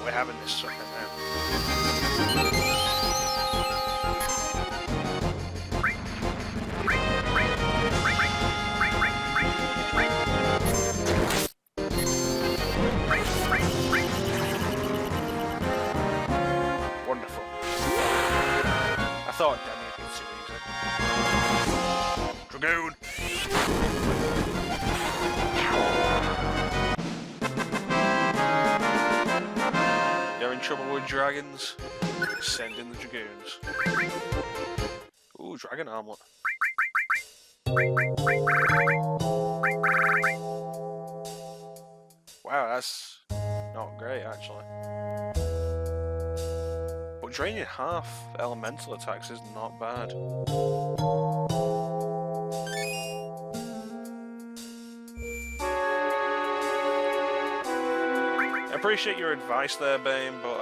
We're having this sucker now. Wonderful. I thought Demi would be too easy. Dragoon! You're in trouble with dragons? Send in the dragoons. Ooh, dragon armlet. Wow, that's not great actually. But draining half elemental attacks is not bad. I appreciate your advice there, Bane, but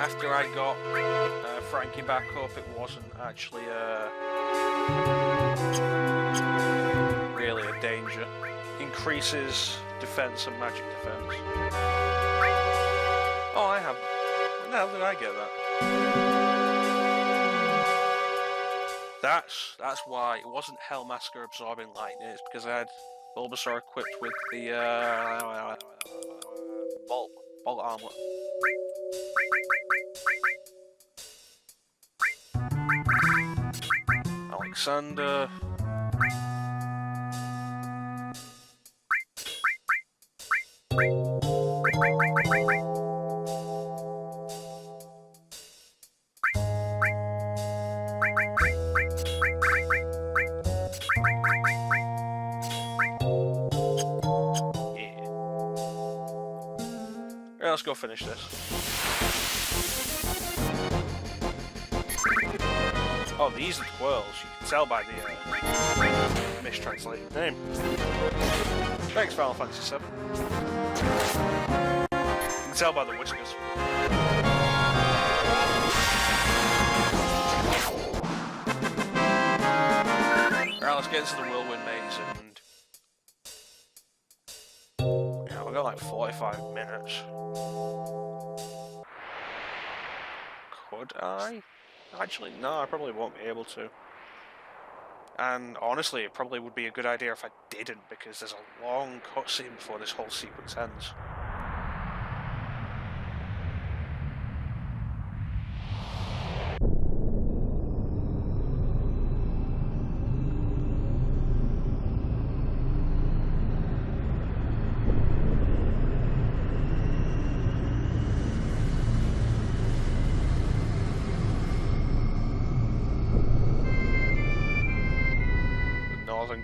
after I got Frankie back up, it wasn't actually really a danger. Increases defense and magic defense. Oh, I have. When the hell did I get that? That's why it wasn't Hellmasker absorbing lightning. It's because I had Bulbasaur equipped with the bolt armlet. Alexander. Let's go finish this. Oh, these are twirls. You can tell by the mistranslated name. Thanks, Final Fantasy VII. You can tell by the whiskers. Alright, let's get into the Whirlwind Maze and... yeah, we've got like 45 minutes. Could I? Actually, no, I probably won't be able to. And honestly, it probably would be a good idea if I didn't, because there's a long cutscene before this whole sequence ends.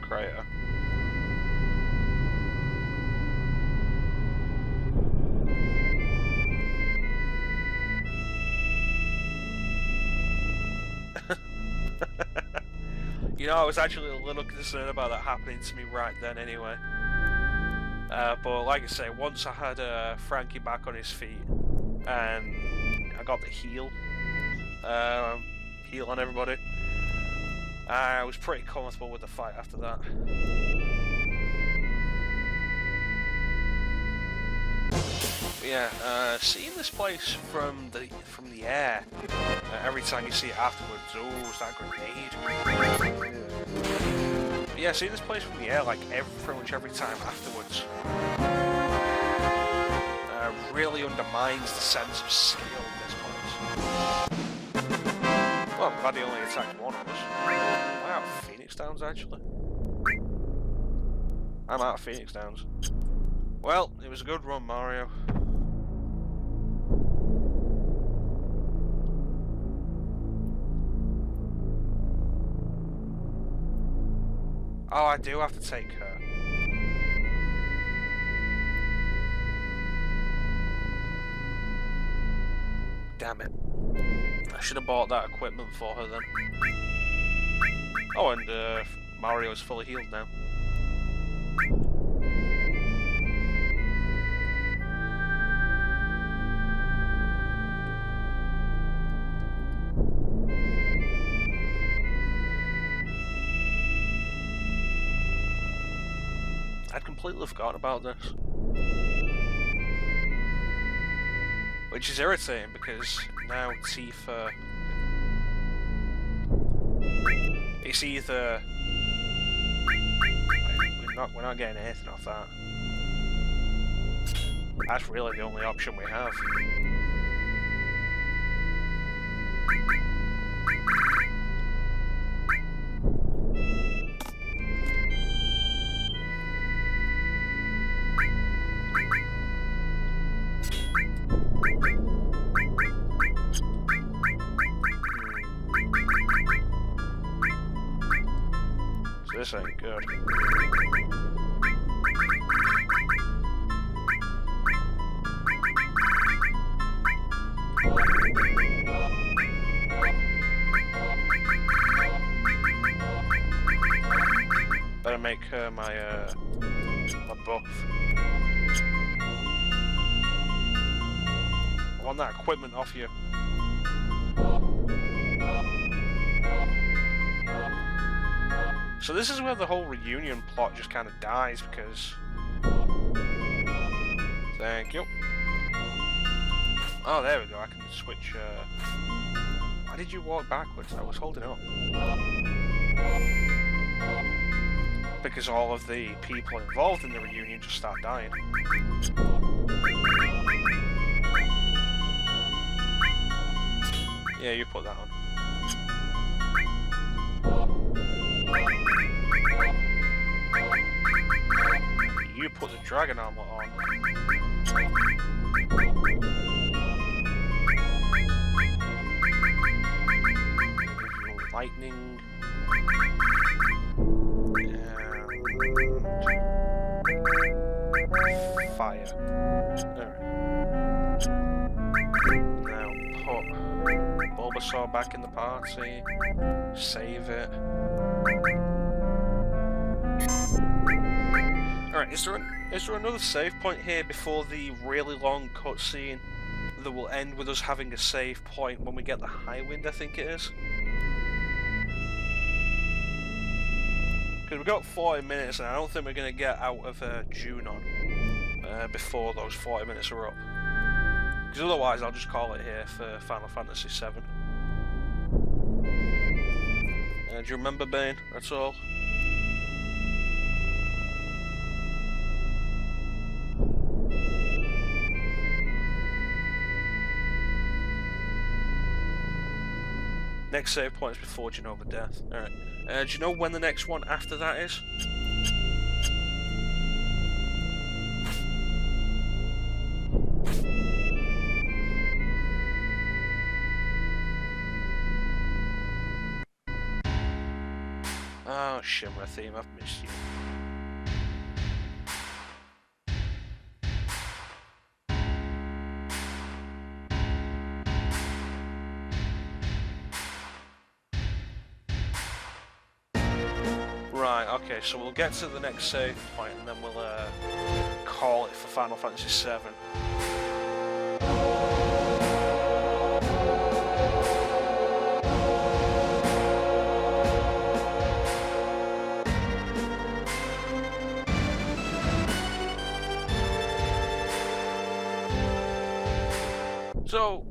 Crater. You know, I was actually a little concerned about that happening to me right then anyway. But like I say, once I had Frankie back on his feet and I got the heal on everybody, I was pretty comfortable with the fight after that. But yeah, seeing this place from the air, every time you see it afterwards, oh, is that grenade? But yeah, seeing this place from the air, like pretty much every time afterwards, really undermines the sense of skill in this place. Well, I'm glad he only attacked one of us. Am I out of Phoenix Downs, actually? I'm out of Phoenix Downs. Well, it was a good run, Mario. Oh, I do have to take her. Damn it. I should have bought that equipment for her then. Oh, and Mario's fully healed now. I'd completely forgotten about this. Which is irritating because now Tifa... It's either... We're not getting anything off that. That's really the only option we have. This ain't good. Better make her my buff. I want that equipment off you. So this is where the whole reunion plot just kind of dies because... Thank you. Oh, there we go. I can switch... Why did you walk backwards? I was holding up. Because all of the people involved in the reunion just start dying. Yeah, you put that on. You put the dragon armor on. Lightning. And fire. Alright. Now put Bulbasaur back in the party. Save it. Alright, is there another save point here before the really long cutscene that will end with us having a save point when we get the high wind, I think it is? Because we've got 40 minutes and I don't think we're going to get out of Junon before those 40 minutes are up. Because otherwise I'll just call it here for Final Fantasy VII. Do you remember Bane? That's all. Next save point is before Genova Death. Alright. Do you know when the next one after that is? Oh, Shimmer theme, I've missed you. Right, okay, so we'll get to the next save point and then we'll call it for Final Fantasy VII. So,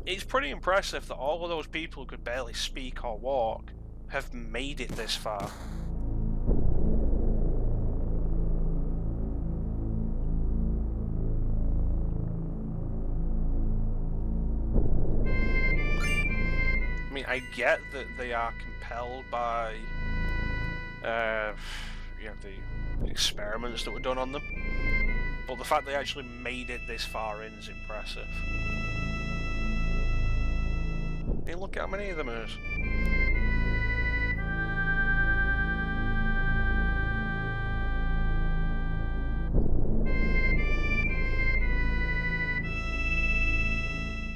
it's pretty impressive that all of those people who could barely speak or walk have made it this far. I mean, I get that they are compelled by, you know, the experiments that were done on them, but the fact they actually made it this far in is impressive. Hey, look how many of them there is.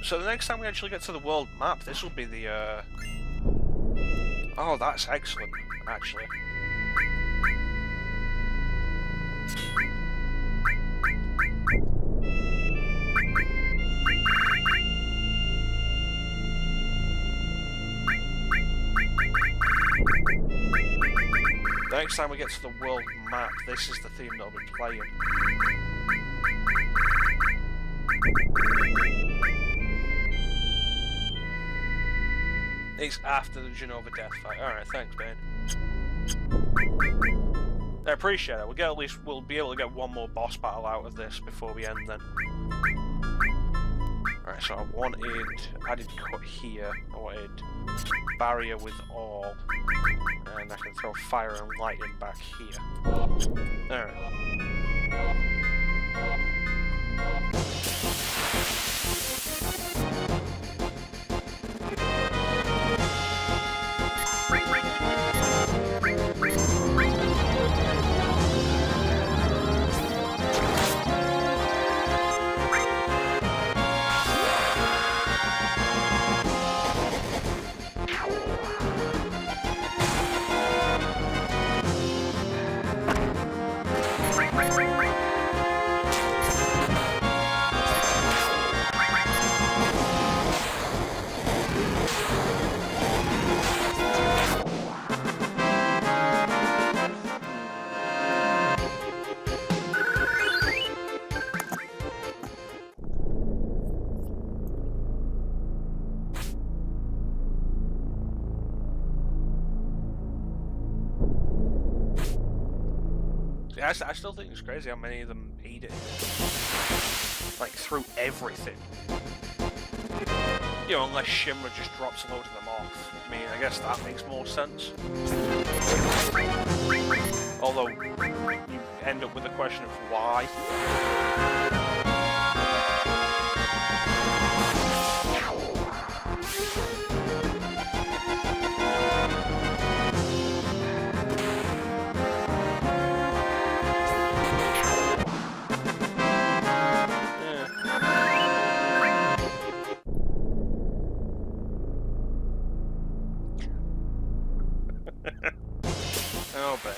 So the next time we actually get to the world map, this will be the, Oh, that's excellent, actually. The next time we get to the world map, this is the theme that I'll be playing. It's after the Genova death fight. Alright, thanks, Ben. I appreciate it. We'll be able to get one more boss battle out of this before we end then. Alright, so I wanted added cut here. I wanted barrier with all. And I can throw fire and lightning back here. Alright. Yeah, I still think it's crazy how many of them eat it. Like, through everything. You know, unless Shimra just drops a load of them off. I mean, I guess that makes more sense. Although, you end up with the question of why. Oh, babe.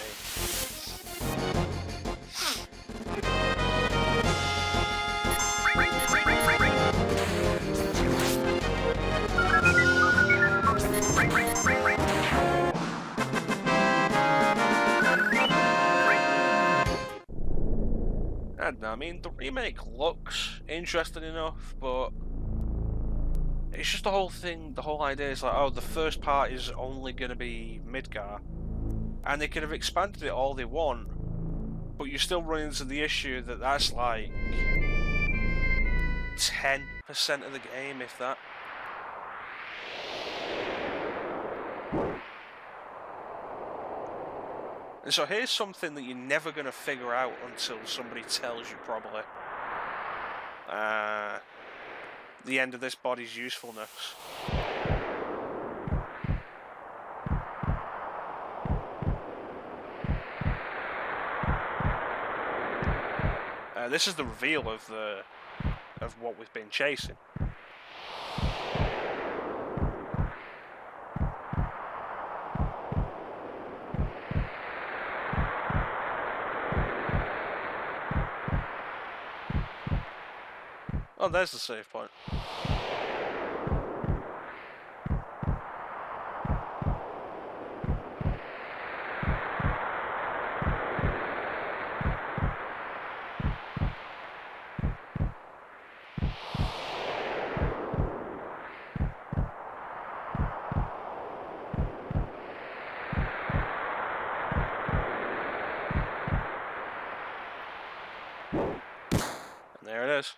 I don't know, I mean, the remake looks interesting enough, but it's just the whole thing, the whole idea is like, oh, the first part is only going to be Midgar. And they could have expanded it all they want, but you still run into the issue that that's like 10% of the game, if that. And so here's something that you're never going to figure out until somebody tells you, probably. The end of this body's usefulness. This is the reveal of what we've been chasing. Oh, there's the save point. There it is.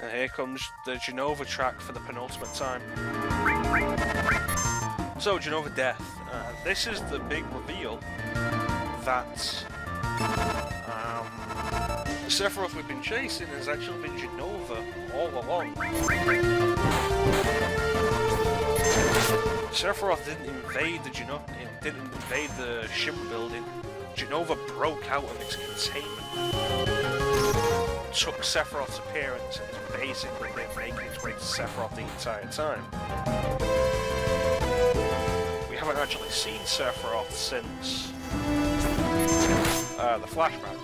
And here comes the Genova track for the penultimate time. So, Genova Death. This is the big reveal that Sephiroth we've been chasing has actually been Genova all along. Sephiroth didn't invade the Shimmer building. Genova broke out of its containment, took Sephiroth's appearance, and has basically been making its way to Sephiroth the entire time. We haven't actually seen Sephiroth since the flashback.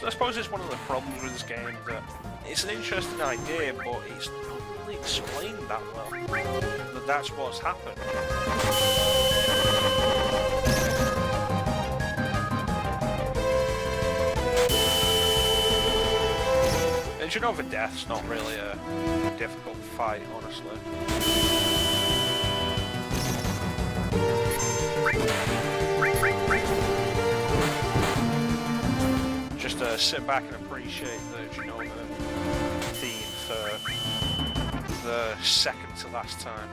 I suppose it's one of the problems with this game that it's an interesting idea, but it's not really explained that well. That's what's happened. And Genova Death's not really a difficult fight, honestly. Just sit back and appreciate the Genova theme for the second to last time.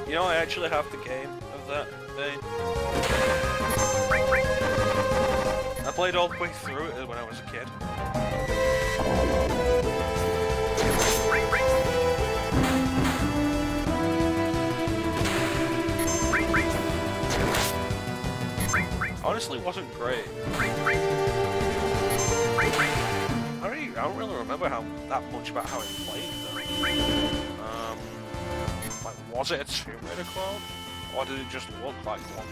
You know, I actually have the game of that thing. I played all the way through it when I was a kid. Honestly, it wasn't great. I don't really remember that much about how it played though. Like, was it a Tomb Raider clone? Or did it just look like one?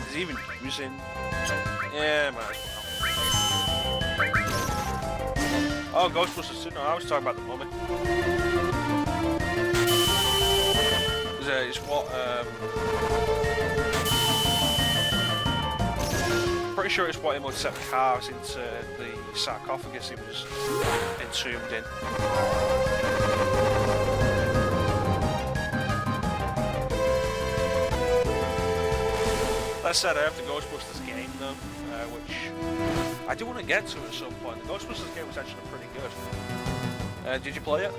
Is he even using? Yeah, might as well. Oh, Ghostbusters 2? No, I was talking about the Mummy. It's what, pretty sure it's what Imhotep carves into the sarcophagus he was entombed in. That said, I have the Ghostbusters game though, which I do want to get to at some point. The Ghostbusters game was actually pretty good. Did you play it?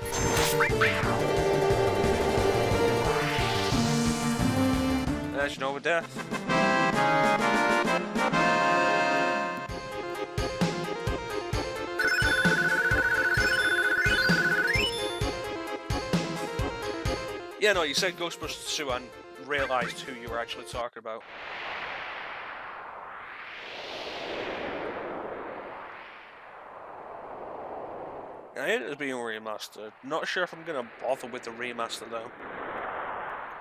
There's Genova Death. Yeah, no, you said Ghostbusters 2 and realised who you were actually talking about. It is being remastered. Not sure if I'm going to bother with the remaster though.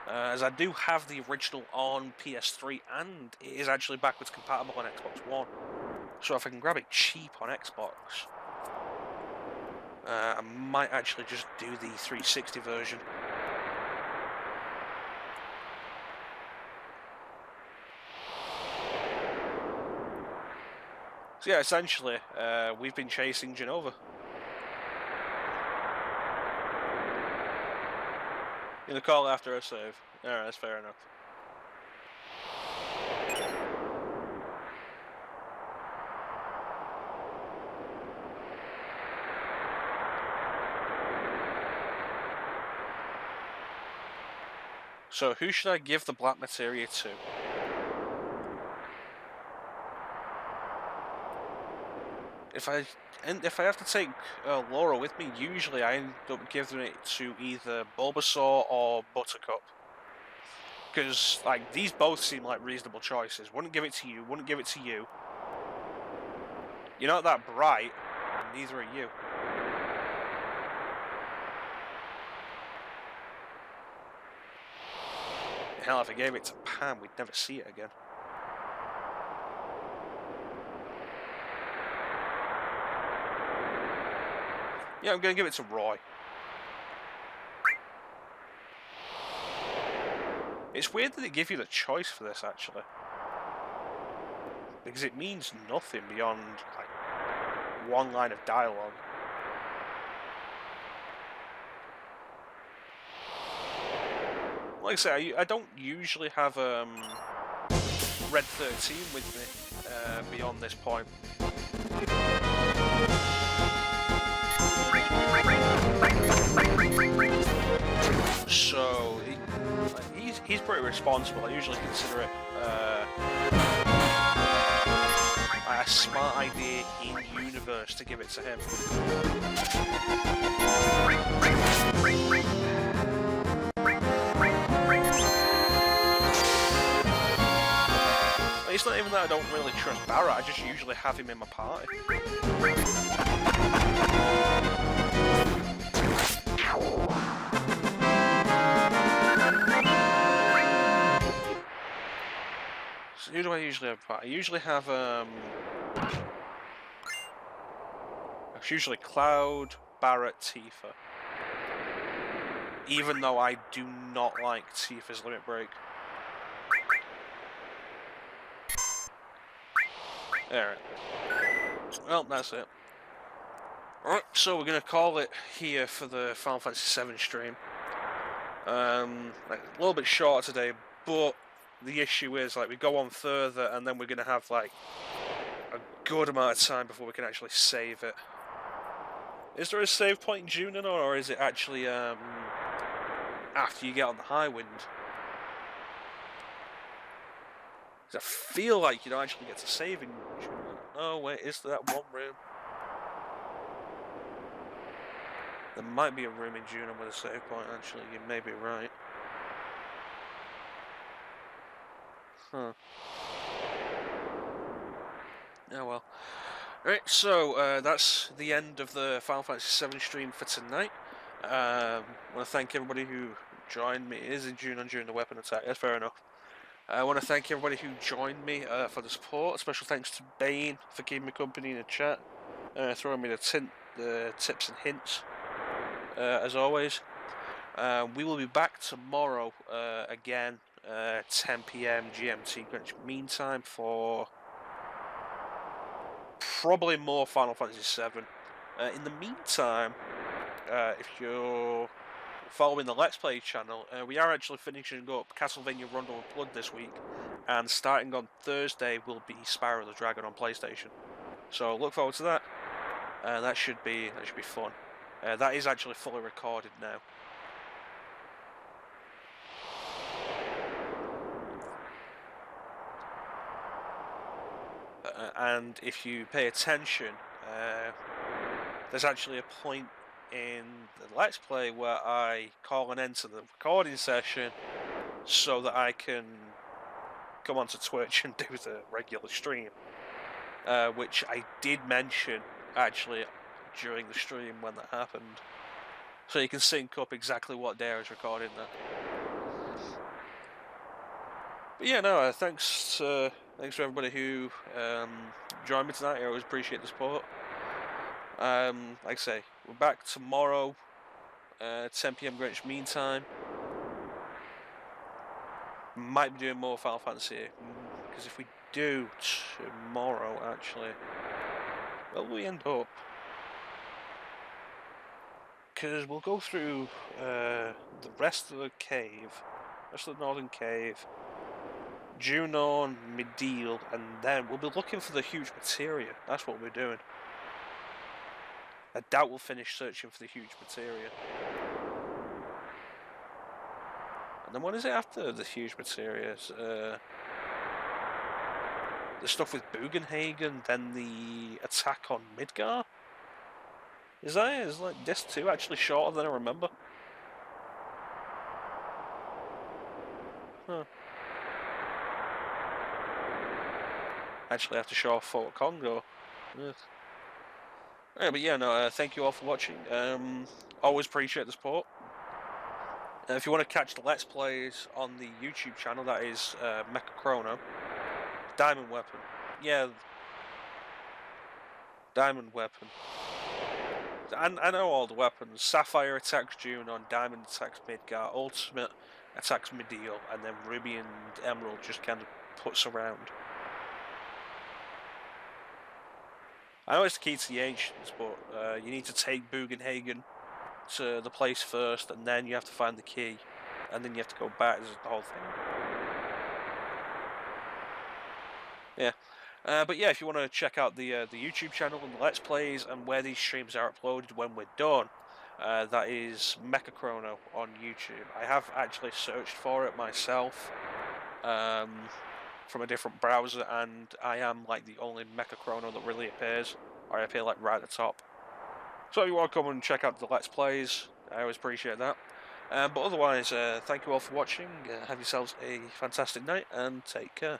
As I do have the original on PS3 and it is actually backwards compatible on Xbox One. So if I can grab it cheap on Xbox, I might actually just do the 360 version. So yeah, essentially, we've been chasing Genova. In the call after a save. Alright, that's fair enough. So, who should I give the black materia to? if I have to take Laura with me, usually I end up giving it to either Bulbasaur or Buttercup. Because, like, these both seem like reasonable choices. Wouldn't give it to you, wouldn't give it to you. You're not that bright, and neither are you. Hell, if I gave it to Pam, we'd never see it again. Yeah, I'm going to give it to Roy. It's weird that they give you the choice for this, actually. Because it means nothing beyond, like, one line of dialogue. Like I say, I don't usually have Red 13 with me beyond this point. So he's pretty responsible. I usually consider it a smart idea in universe to give it to him. It's not even that I don't really trust Barrett, I just usually have him in my party. So who do I usually have? I usually have it's usually Cloud, Barrett, Tifa. Even though I do not like Tifa's Limit Break. Alright. Well, that's it. Alright, so we're going to call it here for the Final Fantasy VII stream. Like, a little bit shorter today, but the issue is, like, we go on further and then we're going to have, like, a good amount of time before we can actually save it. Is there a save point in Junon, or is it actually, after you get on the High Wind? Because I feel like you don't actually get to save in Junon. Oh, wait, is there that one room? There might be a room in Junon with a save point, actually. You may be right. Huh. Oh well. Right, so that's the end of the Final Fantasy VII stream for tonight. I want to thank everybody who joined me. It is in Junon during the weapon attack, that's fair enough. I want to thank everybody who joined me for the support. Special thanks to Bane for keeping me company in the chat, throwing me the tips and hints, as always. We will be back tomorrow again, 10 PM GMT Greenwich Mean Time, for probably more Final Fantasy VII. In the meantime, if you're following the Let's Play channel, we are actually finishing up Castlevania Rondo and Blood this week, and starting on Thursday will be Spyro the Dragon on PlayStation. So look forward to that. That should be fun. That is actually fully recorded now. And if you pay attention, there's actually a point in the Let's Play where I call an end to the recording session so that I can come onto Twitch and do the regular stream, which I did mention actually during the stream when that happened, so you can sync up exactly what day I was recording that. But yeah, no, thanks to everybody who joined me tonight. I always appreciate the support. Like I say, we're back tomorrow, 10 PM Greenwich Mean Time. Might be doing more Final Fantasy, because if we do tomorrow, actually, well, we end up, because we'll go through the rest of the cave, rest of the Northern Cave, Junon, Mideel, and then we'll be looking for the huge materia. That's what we're doing. I doubt we'll finish searching for the huge materia. And then what is it after the huge materia? the stuff with Bugenhagen, then the attack on Midgar. Is like disc 2 actually shorter than I remember? Huh. Actually, I have to show off Fort Congo. Yeah. Yeah, but yeah, no. Thank you all for watching. Always appreciate the support. If you want to catch the Let's Plays on the YouTube channel, that is Mecha Chrono. Diamond Weapon. Yeah. Diamond Weapon. I know all the weapons. Sapphire attacks Junon, Diamond attacks Midgar, Ultimate attacks Medial, and then Ruby and Emerald just kind of puts around. I know it's the key to the Ancients, but you need to take Bugenhagen to the place first, and then you have to find the key, and then you have to go back. This is the whole thing. Yeah. But yeah, if you want to check out the YouTube channel and the Let's Plays and where these streams are uploaded when we're done, that is Mecha Chrono on YouTube. I have actually searched for it myself from a different browser, and I am like the only Mecha Chrono that really appears. I appear like right at the top. So if you want to come and check out the Let's Plays, I always appreciate that. But otherwise, thank you all for watching. Have yourselves a fantastic night and take care.